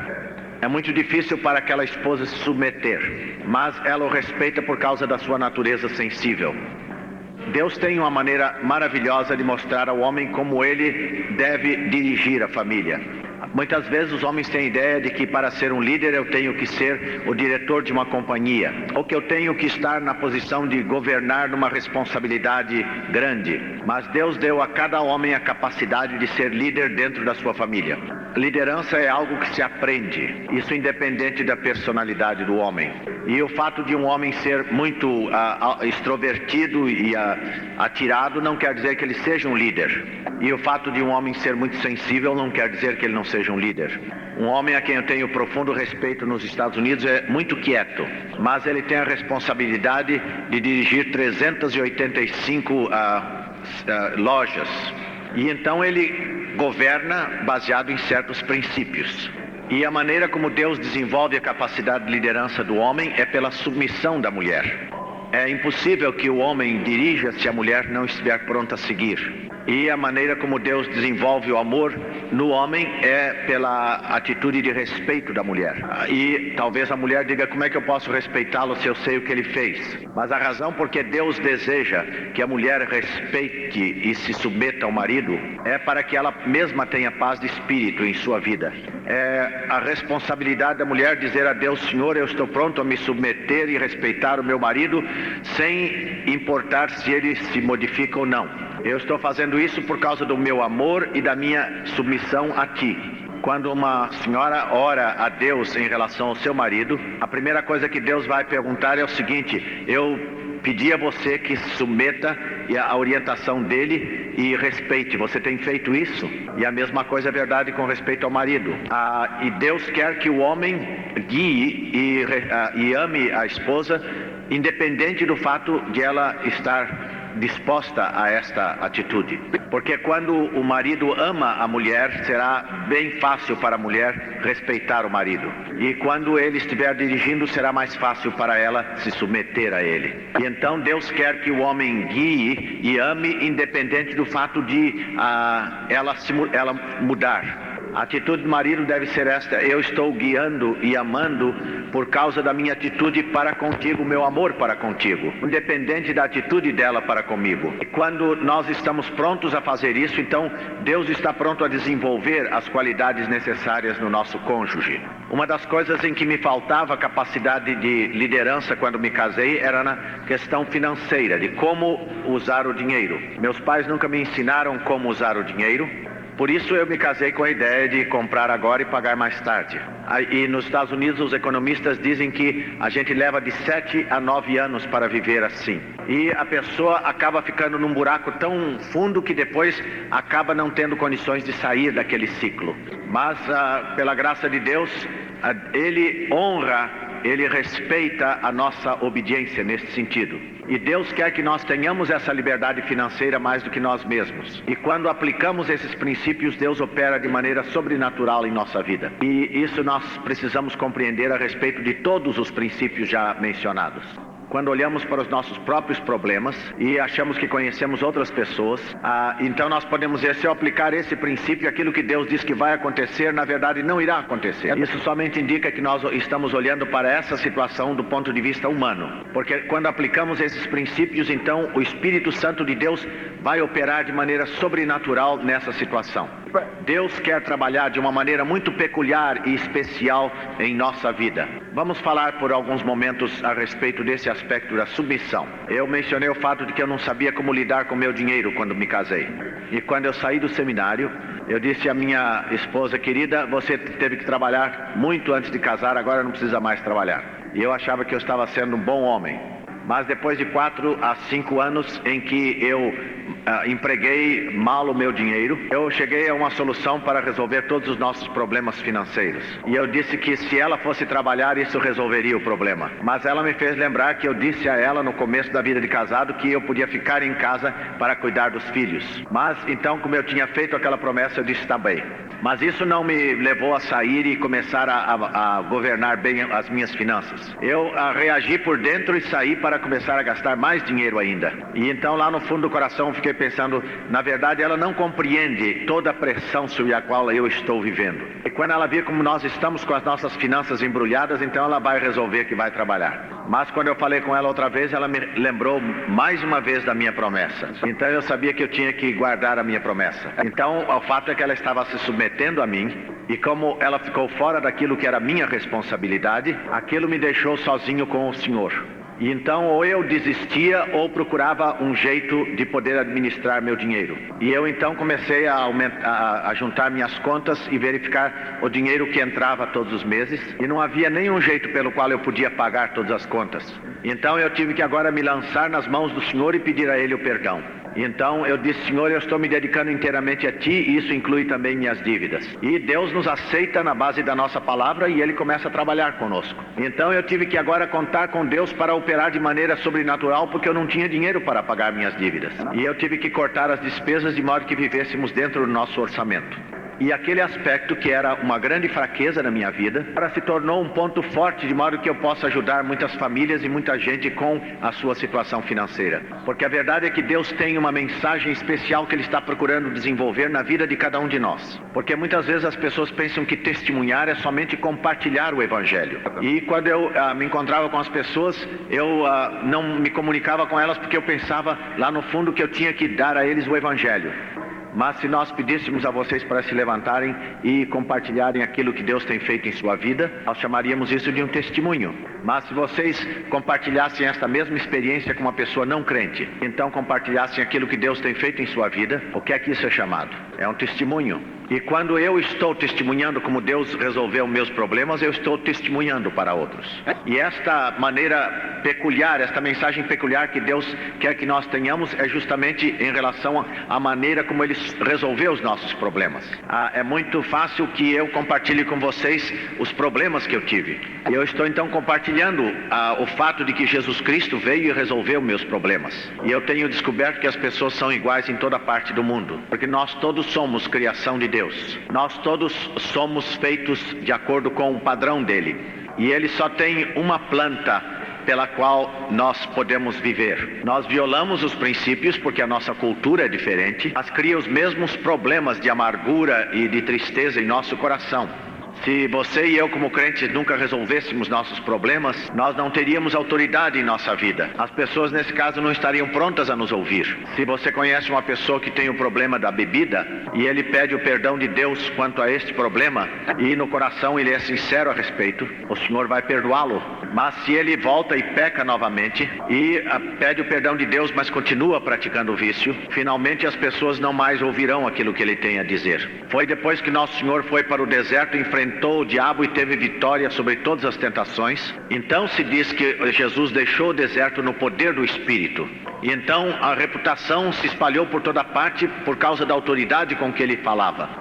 É muito difícil para aquela esposa se submeter, mas ela o respeita por causa da sua natureza sensível. Deus tem uma maneira maravilhosa de mostrar ao homem como ele deve dirigir a família. Muitas vezes os homens têm a ideia de que para ser um líder eu tenho que ser o diretor de uma companhia, ou que eu tenho que estar na posição de governar numa responsabilidade grande. Mas Deus deu a cada homem a capacidade de ser líder dentro da sua família. Liderança é algo que se aprende, isso independente da personalidade do homem. E o fato de um homem ser muito extrovertido e atirado não quer dizer que ele seja um líder. E o fato de um homem ser muito sensível não quer dizer que ele não seja um líder. Um homem a quem eu tenho profundo respeito nos Estados Unidos é muito quieto, mas ele tem a responsabilidade de dirigir 385 lojas. E então ele governa baseado em certos princípios. E a maneira como Deus desenvolve a capacidade de liderança do homem é pela submissão da mulher. É impossível que o homem dirija se a mulher não estiver pronta a seguir. E a maneira como Deus desenvolve o amor no homem é pela atitude de respeito da mulher. E talvez a mulher diga: como é que eu posso respeitá-lo se eu sei o que ele fez? Mas a razão porque Deus deseja que a mulher respeite e se submeta ao marido é para que ela mesma tenha paz de espírito em sua vida. É a responsabilidade da mulher dizer a Deus: Senhor, eu estou pronto a me submeter e respeitar o meu marido sem importar se ele se modifica ou não. Eu estou fazendo isso por causa do meu amor e da minha submissão a Ti. Quando uma senhora ora a Deus em relação ao seu marido, a primeira coisa que Deus vai perguntar é o seguinte: eu pedi a você que se submeta à orientação dele e respeite. Você tem feito isso? E a mesma coisa é verdade com respeito ao marido. E Deus quer que o homem guie e ame a esposa, independente do fato de ela estar disposta a esta atitude. Porque quando o marido ama a mulher, será bem fácil para a mulher respeitar o marido. E quando ele estiver dirigindo, será mais fácil para ela se submeter a ele. E então Deus quer que o homem guie e ame, independente do fato de ela mudar. A atitude do marido deve ser esta: eu estou guiando e amando por causa da minha atitude para contigo, meu amor para contigo, independente da atitude dela para comigo. E quando nós estamos prontos a fazer isso, então Deus está pronto a desenvolver as qualidades necessárias no nosso cônjuge. Uma das coisas em que me faltava capacidade de liderança quando me casei era na questão financeira, de como usar o dinheiro. Meus pais nunca me ensinaram como usar o dinheiro. Por isso eu me casei com a ideia de comprar agora e pagar mais tarde. E nos Estados Unidos os economistas dizem que a gente leva de 7 a 9 anos para viver assim. E a pessoa acaba ficando num buraco tão fundo que depois acaba não tendo condições de sair daquele ciclo. Mas pela graça de Deus, Ele honra, Ele respeita a nossa obediência nesse sentido. E Deus quer que nós tenhamos essa liberdade financeira mais do que nós mesmos. E quando aplicamos esses princípios, Deus opera de maneira sobrenatural em nossa vida. E isso nós precisamos compreender a respeito de todos os princípios já mencionados. quando olhamos para os nossos próprios problemas e achamos que conhecemos outras pessoas, então nós podemos dizer, se eu aplicar esse princípio, aquilo que Deus diz que vai acontecer, na verdade não irá acontecer. Isso somente indica que nós estamos olhando para essa situação do ponto de vista humano, porque quando aplicamos esses princípios, então o Espírito Santo de Deus vai operar de maneira sobrenatural nessa situação. Deus quer trabalhar de uma maneira muito peculiar e especial em nossa vida. Vamos falar por alguns momentos a respeito desse aspecto da submissão. Eu mencionei o fato de que eu não sabia como lidar com meu dinheiro quando me casei. E quando eu saí do seminário, eu disse à minha esposa, querida, você teve que trabalhar muito antes de casar, agora não precisa mais trabalhar. E eu achava que eu estava sendo um bom homem. Mas depois de 4 a 5 anos em que eu empreguei mal o meu dinheiro, eu cheguei a uma solução para resolver todos os nossos problemas financeiros. E eu disse que se ela fosse trabalhar, isso resolveria o problema. Mas ela me fez lembrar que eu disse a ela no começo da vida de casado que eu podia ficar em casa para cuidar dos filhos. Mas então, como eu tinha feito aquela promessa, eu disse, tá bem. Mas isso não me levou a sair e começar a governar bem as minhas finanças. Eu reagi por dentro e saí para começar a gastar mais dinheiro ainda. E então lá no fundo do coração eu fiquei pensando, na verdade ela não compreende toda a pressão sobre a qual eu estou vivendo. E quando ela vê como nós estamos com as nossas finanças embrulhadas, então ela vai resolver que vai trabalhar. Mas quando eu falei com ela outra vez, ela me lembrou mais uma vez da minha promessa. Então eu sabia que eu tinha que guardar a minha promessa. Então o fato é que ela estava se submetendo a mim, e como ela ficou fora daquilo que era minha responsabilidade, aquilo me deixou sozinho com o Senhor. E então ou eu desistia ou procurava um jeito de poder administrar meu dinheiro. E eu então comecei a juntar minhas contas e verificar o dinheiro que entrava todos os meses. E não havia nenhum jeito pelo qual eu podia pagar todas as contas. Então eu tive que agora me lançar nas mãos do Senhor e pedir a Ele o perdão. Então eu disse, Senhor, eu estou me dedicando inteiramente a Ti, e isso inclui também minhas dívidas. E Deus nos aceita na base da nossa palavra e Ele começa a trabalhar conosco. Então eu tive que agora contar com Deus para operar de maneira sobrenatural, porque eu não tinha dinheiro para pagar minhas dívidas. E eu tive que cortar as despesas de modo que vivêssemos dentro do nosso orçamento. E aquele aspecto que era uma grande fraqueza na minha vida, agora se tornou um ponto forte, de modo que eu possa ajudar muitas famílias e muita gente com a sua situação financeira. Porque a verdade é que Deus tem uma mensagem especial que Ele está procurando desenvolver na vida de cada um de nós. Porque muitas vezes as pessoas pensam que testemunhar é somente compartilhar o Evangelho. E quando eu me encontrava com as pessoas, eu não me comunicava com elas porque eu pensava lá no fundo que eu tinha que dar a eles o Evangelho. Mas se nós pedíssemos a vocês para se levantarem e compartilharem aquilo que Deus tem feito em sua vida, nós chamaríamos isso de um testemunho. Mas se vocês compartilhassem esta mesma experiência com uma pessoa não crente, então compartilhassem aquilo que Deus tem feito em sua vida, o que é que isso é chamado? É um testemunho. E quando eu estou testemunhando como Deus resolveu meus problemas, eu estou testemunhando para outros. E esta maneira peculiar, esta mensagem peculiar que Deus quer que nós tenhamos é justamente em relação à maneira como Ele resolveu os nossos problemas. É muito fácil que eu compartilhe com vocês os problemas que eu tive. E eu estou então compartilhando o fato de que Jesus Cristo veio e resolveu meus problemas. E eu tenho descoberto que as pessoas são iguais em toda parte do mundo, porque nós todos somos criação de Deus. Nós todos somos feitos de acordo com o padrão dele. E ele só tem uma planta pela qual nós podemos viver. Nós violamos os princípios porque a nossa cultura é diferente, mas cria os mesmos problemas de amargura e de tristeza em nosso coração. Se você e eu como crentes nunca resolvêssemos nossos problemas, nós não teríamos autoridade em nossa vida. As pessoas nesse caso não estariam prontas a nos ouvir. Se você conhece uma pessoa que tem o problema da bebida e ele pede o perdão de Deus quanto a este problema e no coração ele é sincero a respeito, o Senhor vai perdoá-lo. Mas se ele volta e peca novamente e pede o perdão de Deus, mas continua praticando o vício, finalmente as pessoas não mais ouvirão aquilo que ele tem a dizer. Foi depois que nosso Senhor foi para o deserto e enfrentou o diabo e teve vitória sobre todas as tentações. Então se diz que Jesus deixou o deserto no poder do Espírito. E então a reputação se espalhou por toda parte por causa da autoridade com que ele falava.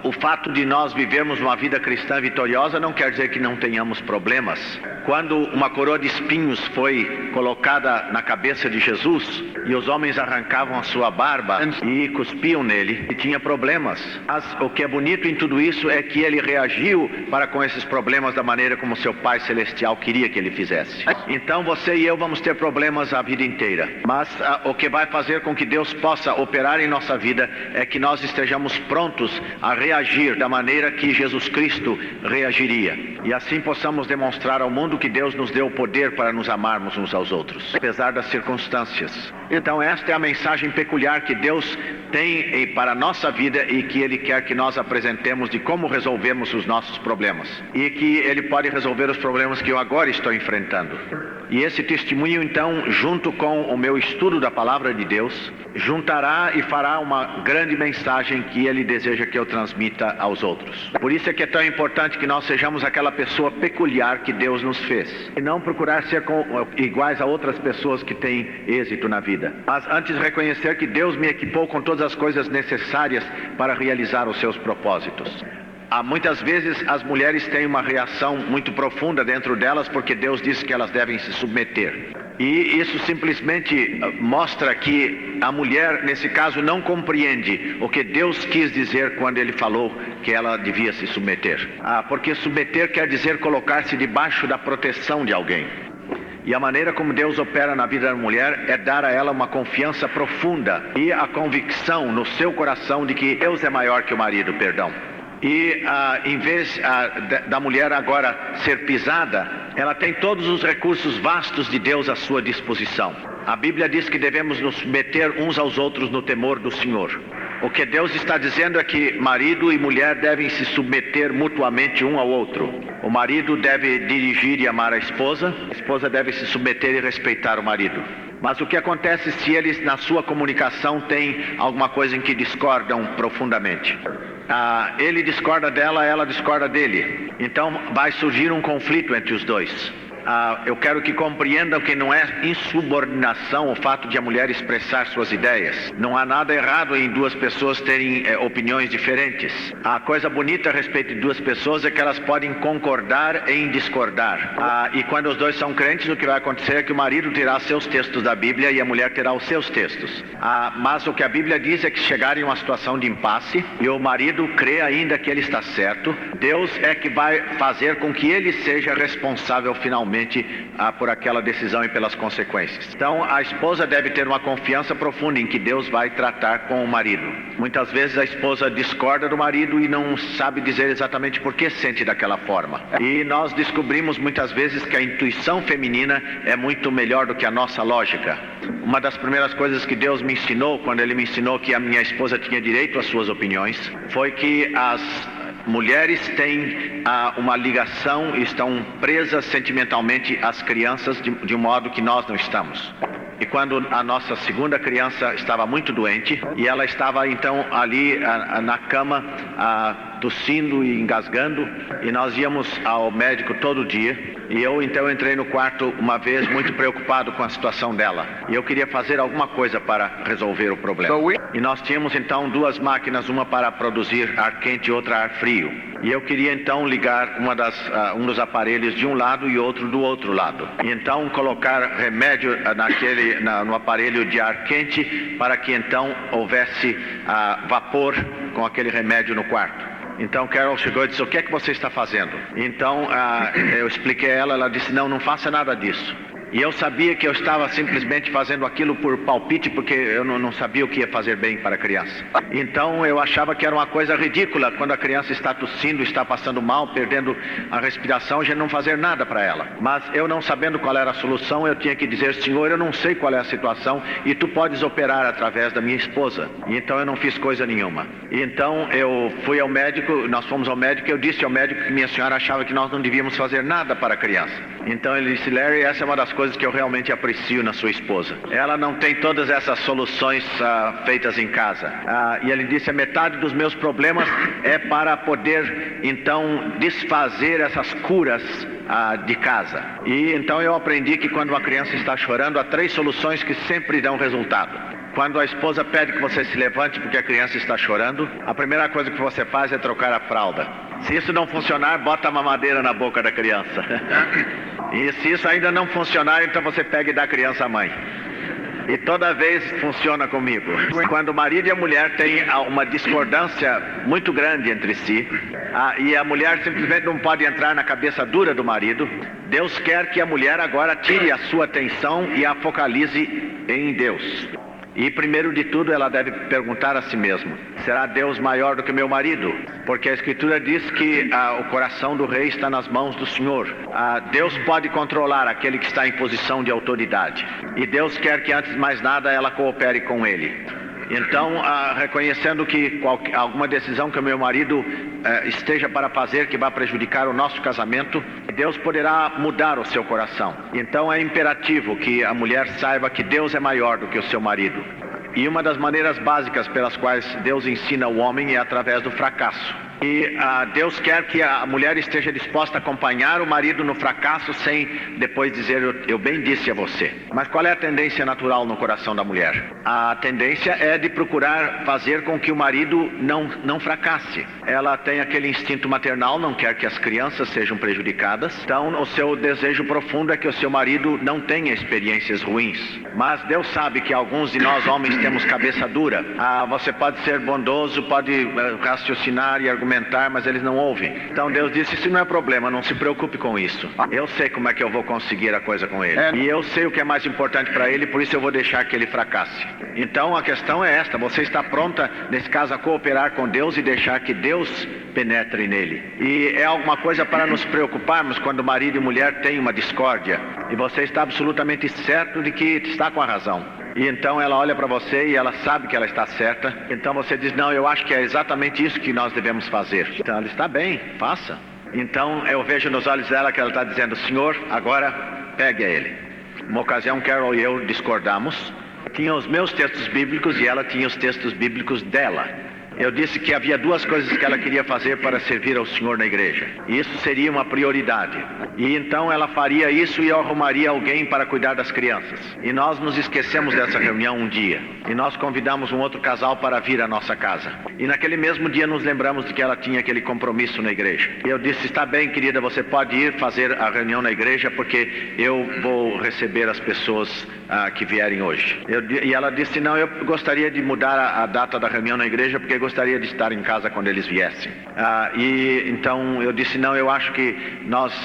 O fato de nós vivermos uma vida cristã vitoriosa não quer dizer que não tenhamos problemas. Quando uma coroa de espinhos foi colocada na cabeça de Jesus e os homens arrancavam a sua barba e cuspiam nele, e tinha problemas. Mas o que é bonito em tudo isso é que ele reagiu para com esses problemas da maneira como seu Pai Celestial queria que ele fizesse. Então você e eu vamos ter problemas a vida inteira, mas o que vai fazer com que Deus possa operar em nossa vida é que nós estejamos prontos a reagir da maneira que Jesus Cristo reagiria, e assim possamos demonstrar ao mundo que Deus nos deu o poder para nos amarmos uns aos outros, apesar das circunstâncias. Então esta é a mensagem peculiar que Deus tem para a nossa vida e que Ele quer que nós apresentemos de como resolvemos os nossos problemas, e que Ele pode resolver os problemas que eu agora estou enfrentando. E esse testemunho então, junto com o meu estudo da Palavra de Deus, juntará e fará uma grande mensagem que Ele deseja que eu transmita aos outros. Por isso é que é tão importante que nós sejamos aquela pessoa peculiar que Deus nos fez, e não procurar ser iguais a outras pessoas que têm êxito na vida, mas antes reconhecer que Deus me equipou com todas as coisas necessárias para realizar os seus propósitos. Muitas vezes as mulheres têm uma reação muito profunda dentro delas porque Deus disse que elas devem se submeter. E isso simplesmente mostra que a mulher, nesse caso, não compreende o que Deus quis dizer quando Ele falou que ela devia se submeter. Porque submeter quer dizer colocar-se debaixo da proteção de alguém. E a maneira como Deus opera na vida da mulher é dar a ela uma confiança profunda e a convicção no seu coração de que Deus é maior que o marido, E em vez da mulher agora ser pisada, ela tem todos os recursos vastos de Deus à sua disposição. A Bíblia diz que devemos nos submeter uns aos outros no temor do Senhor. O que Deus está dizendo é que marido e mulher devem se submeter mutuamente um ao outro. O marido deve dirigir e amar a esposa deve se submeter e respeitar o marido. Mas o que acontece se eles na sua comunicação têm alguma coisa em que discordam profundamente? Ele discorda dela, ela discorda dele. Então vai surgir um conflito entre os dois. Eu quero que compreendam que não é insubordinação o fato de a mulher expressar suas ideias. Não há nada errado em duas pessoas terem opiniões diferentes. A coisa bonita a respeito de duas pessoas é que elas podem concordar em discordar. E quando os dois são crentes, o que vai acontecer é que o marido terá seus textos da Bíblia e a mulher terá os seus textos. Mas o que a Bíblia diz é que se chegarem a uma situação de impasse e o marido crê ainda que ele está certo, Deus é que vai fazer com que ele seja responsável finalmente por aquela decisão e pelas consequências. Então a esposa deve ter uma confiança profunda em que Deus vai tratar com o marido. Muitas vezes a esposa discorda do marido e não sabe dizer exatamente por que sente daquela forma. E nós descobrimos muitas vezes que a intuição feminina é muito melhor do que a nossa lógica. Uma das primeiras coisas que Deus me ensinou, quando Ele me ensinou que a minha esposa tinha direito às suas opiniões, foi que as mulheres têm uma ligação, estão presas sentimentalmente às crianças de um modo que nós não estamos. E quando a nossa segunda criança estava muito doente, e ela estava então ali na cama, tossindo e engasgando, e nós íamos ao médico todo dia, e eu então entrei no quarto uma vez muito preocupado com a situação dela, e eu queria fazer alguma coisa para resolver o problema. E nós tínhamos então duas máquinas, uma para produzir ar quente e outra ar frio, e eu queria então ligar um dos aparelhos de um lado e outro do outro lado, e então colocar remédio no aparelho de ar quente para que então houvesse vapor com aquele remédio no quarto. Então Carol chegou e disse: o que é que você está fazendo? Então eu expliquei a ela disse: não faça nada disso. E eu sabia que eu estava simplesmente fazendo aquilo por palpite, porque eu não sabia o que ia fazer bem para a criança. Então eu achava que era uma coisa ridícula quando a criança está tossindo, está passando mal, perdendo a respiração, a gente não fazer nada para ela. Mas eu não sabendo qual era a solução, eu tinha que dizer: Senhor, eu não sei qual é a situação e Tu podes operar através da minha esposa. E então eu não fiz coisa nenhuma. E então eu fui ao médico, nós fomos ao médico, e eu disse ao médico que minha senhora achava que nós não devíamos fazer nada para a criança. Então ele disse: Larry, essa é uma das coisas que eu realmente aprecio na sua esposa. Ela não tem todas essas soluções feitas em casa. E ele disse: a metade dos meus problemas é para poder então desfazer essas curas de casa. E então eu aprendi que quando uma criança está chorando, há 3 soluções que sempre dão resultado. Quando a esposa pede que você se levante porque a criança está chorando, a primeira coisa que você faz é trocar a fralda. Se isso não funcionar, bota a mamadeira na boca da criança. E se isso ainda não funcionar, então você pega e dá a criança à mãe. E toda vez funciona comigo. Quando o marido e a mulher têm uma discordância muito grande entre si, e a mulher simplesmente não pode entrar na cabeça dura do marido, Deus quer que a mulher agora tire a sua atenção e a focalize em Deus. E primeiro de tudo ela deve perguntar a si mesma: será Deus maior do que meu marido? Porque a Escritura diz que o coração do rei está nas mãos do Senhor. Deus pode controlar aquele que está em posição de autoridade. E Deus quer que antes de mais nada ela coopere com ele. Então, reconhecendo que alguma decisão que o meu marido esteja para fazer que vai prejudicar o nosso casamento, Deus poderá mudar o seu coração. Então é imperativo que a mulher saiba que Deus é maior do que o seu marido. E uma das maneiras básicas pelas quais Deus ensina o homem é através do fracasso. E Deus quer que a mulher esteja disposta a acompanhar o marido no fracasso sem depois dizer: eu bem disse a você. Mas qual é a tendência natural no coração da mulher? A tendência é de procurar fazer com que o marido não fracasse. Ela tem aquele instinto maternal, não quer que as crianças sejam prejudicadas. Então o seu desejo profundo é que o seu marido não tenha experiências ruins. Mas Deus sabe que alguns de nós homens temos cabeça dura. Você pode ser bondoso, pode raciocinar e argumentar, mas eles não ouvem. Então Deus disse: isso não é problema, não se preocupe com isso. Eu sei como é que eu vou conseguir a coisa com ele. E eu sei o que é mais importante para ele, por isso eu vou deixar que ele fracasse. Então a questão é esta: você está pronta, nesse caso, a cooperar com Deus e deixar que Deus penetre nele? E é alguma coisa para nos preocuparmos quando marido e mulher têm uma discórdia e você está absolutamente certo de que está com a razão. E então ela olha para você e ela sabe que ela está certa. Então você diz: não, eu acho que é exatamente isso que nós devemos fazer. Então ela está bem, faça. Então eu vejo nos olhos dela que ela está dizendo: Senhor, agora pegue a ele. Uma ocasião Carol e eu discordamos. Tinha os meus textos bíblicos e ela tinha os textos bíblicos dela. Eu disse que havia duas coisas que ela queria fazer para servir ao Senhor na igreja. E isso seria uma prioridade. E então ela faria isso e eu arrumaria alguém para cuidar das crianças. E nós nos esquecemos dessa reunião um dia. E nós convidamos um outro casal para vir à nossa casa. E naquele mesmo dia nos lembramos de que ela tinha aquele compromisso na igreja. E eu disse: está bem, querida, você pode ir fazer a reunião na igreja, porque eu vou receber as pessoas que vierem hoje. E ela disse: não, eu gostaria de mudar a data da reunião na igreja, porque gostaria de estar em casa quando eles viessem. E então eu disse: não, eu acho que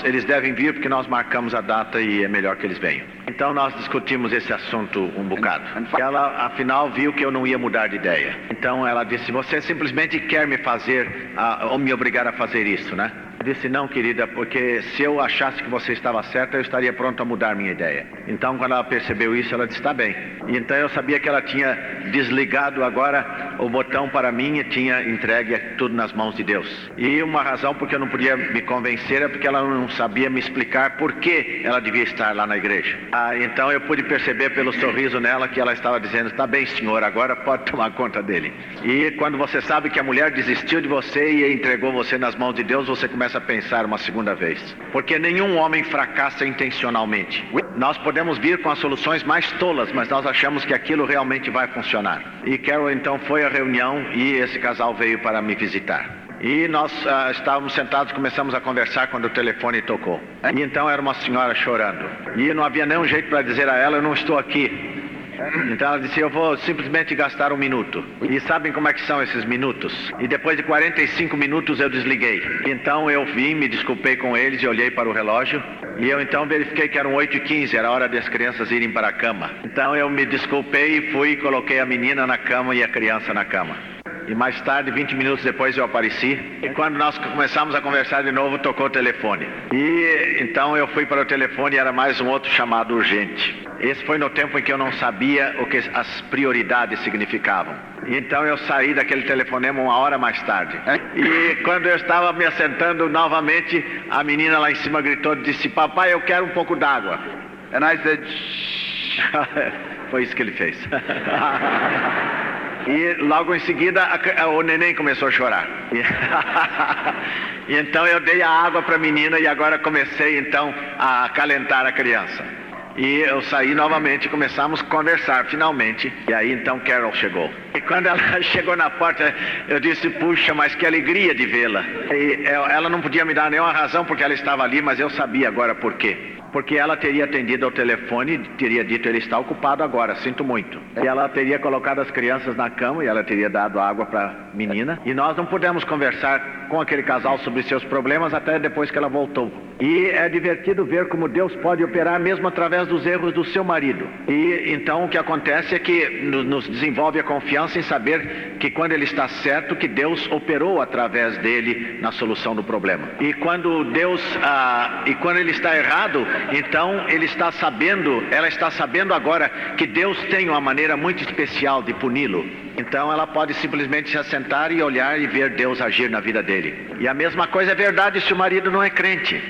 eles devem vir porque nós marcamos a data e é melhor que eles venham. Então nós discutimos esse assunto um bocado. Ela afinal viu que eu não ia mudar de ideia. Então ela disse: você simplesmente quer me fazer, ou me obrigar a fazer isso, né? Eu disse: não, querida, porque se eu achasse que você estava certa, eu estaria pronto a mudar minha ideia. Então quando ela percebeu isso, ela disse: está bem. E então eu sabia que ela tinha desligado agora o botão para mim e tinha entregue tudo nas mãos de Deus. E uma razão porque eu não podia me convencer é porque ela não sabia me explicar por que ela devia estar lá na igreja. Então eu pude perceber pelo sorriso nela que ela estava dizendo: está bem, senhor, agora pode tomar conta dele. E quando você sabe que a mulher desistiu de você e entregou você nas mãos de Deus, você começa a pensar uma segunda vez. Porque nenhum homem fracassa intencionalmente. Nós podemos vir com as soluções mais tolas, mas nós achamos que aquilo realmente vai funcionar. E Carol então foi à reunião e esse casal veio para me visitar. E nós estávamos sentados, começamos a conversar quando o telefone tocou. E então era uma senhora chorando. E não havia nenhum jeito para dizer a ela: eu não estou aqui. Então ela disse: eu vou simplesmente gastar 1 minuto. E sabem como é que são esses minutos? E depois de 45 minutos eu desliguei. Então eu vim, me desculpei com eles e olhei para o relógio. E eu então verifiquei que eram 8h15, era hora das crianças irem para a cama. Então eu me desculpei e fui e coloquei a menina na cama e a criança na cama. E mais tarde, 20 minutos depois, eu apareci. E quando nós começamos a conversar de novo, tocou o telefone. E então eu fui para o telefone e era mais um outro chamado urgente. Esse foi no tempo em que eu não sabia o que as prioridades significavam. Então eu saí daquele telefonema 1 hora mais tarde. E quando eu estava me assentando novamente, a menina lá em cima gritou e disse: papai, eu quero um pouco d'água. And I said, foi isso que ele fez. E logo em seguida o neném começou a chorar. E então eu dei a água para a menina e agora comecei então a acalentar a criança. E eu saí novamente e começamos a conversar finalmente. E aí então Carol chegou. E quando ela chegou na porta, eu disse: puxa, mas que alegria de vê-la. E ela não podia me dar nenhuma razão porque ela estava ali, mas eu sabia agora por quê. porque ela teria atendido ao telefone e teria dito: ele está ocupado agora, sinto muito. E ela teria colocado as crianças na cama e ela teria dado água para a menina. E nós não pudemos conversar com aquele casal sobre seus problemas até depois que ela voltou. E é divertido ver como Deus pode operar mesmo através dos erros do seu marido. E então o que acontece é que nos desenvolve a confiança em saber que quando ele está certo, que Deus operou através dele na solução do problema. E quando ele está errado, então ela está sabendo agora que Deus tem uma maneira muito especial de puni-lo. Então ela pode simplesmente se assentar e olhar e ver Deus agir na vida dele. E a mesma coisa é verdade se o marido não é crente.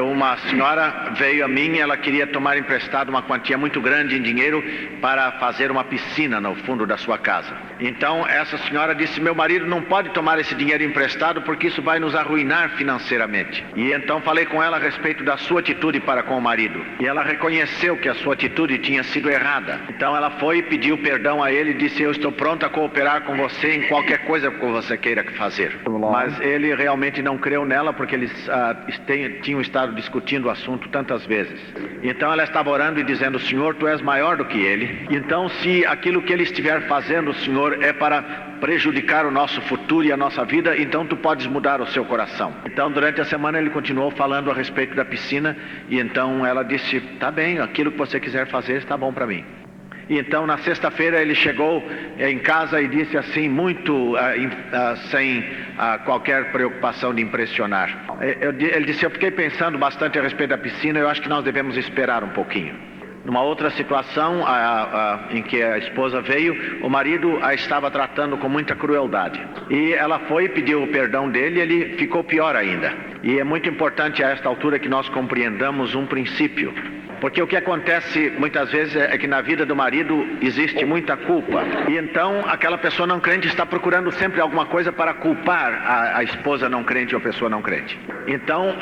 Uma senhora veio a mim e ela queria tomar emprestado uma quantia muito grande em dinheiro para fazer uma piscina no fundo da sua casa. Então essa senhora disse: meu marido não pode tomar esse dinheiro emprestado porque isso vai nos arruinar financeiramente. E então falei com ela a respeito da sua atitude para com o marido. E ela reconheceu que a sua atitude tinha sido errada. Então ela foi e pediu perdão a ele e disse: eu estou pronta a cooperar com você em qualquer coisa que você queira fazer. Mas ele realmente não creu nela porque eles tinham estado discutindo o assunto tantas vezes. Então ela estava orando e dizendo: Senhor, tu és maior do que ele. Então se aquilo que ele estiver fazendo, Senhor, é para prejudicar o nosso futuro e a nossa vida, então tu podes mudar o seu coração. Então durante a semana ele continuou falando a respeito da piscina. E então ela disse: tá bem, aquilo que você quiser fazer está bom para mim. E então na sexta-feira ele chegou em casa e disse assim, sem qualquer preocupação de impressionar. Ele disse: eu fiquei pensando bastante a respeito da piscina, eu acho que nós devemos esperar um pouquinho. Numa outra situação em que a esposa veio, o marido a estava tratando com muita crueldade. E ela foi e pediu o perdão dele e ele ficou pior ainda. E é muito importante a esta altura que nós compreendamos um princípio. Porque o que acontece muitas vezes é que na vida do marido existe muita culpa. E então aquela pessoa não crente está procurando sempre alguma coisa para culpar a esposa não crente ou a pessoa não crente. Então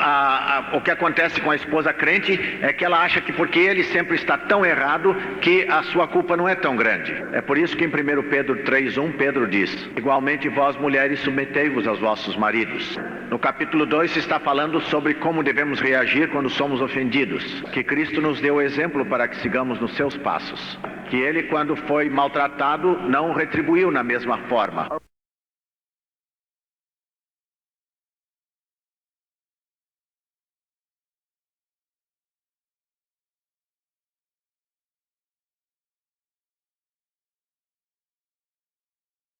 o que acontece com a esposa crente é que ela acha que porque ele sempre está tão errado que a sua culpa não é tão grande. É por isso que em 1 Pedro 3:1 Pedro diz: igualmente vós mulheres submetei-vos aos vossos maridos. No capítulo 2 se está falando sobre como devemos reagir quando somos ofendidos. Que Cristo nos deu exemplo para que sigamos nos seus passos. Que ele, quando foi maltratado, não retribuiu na mesma forma.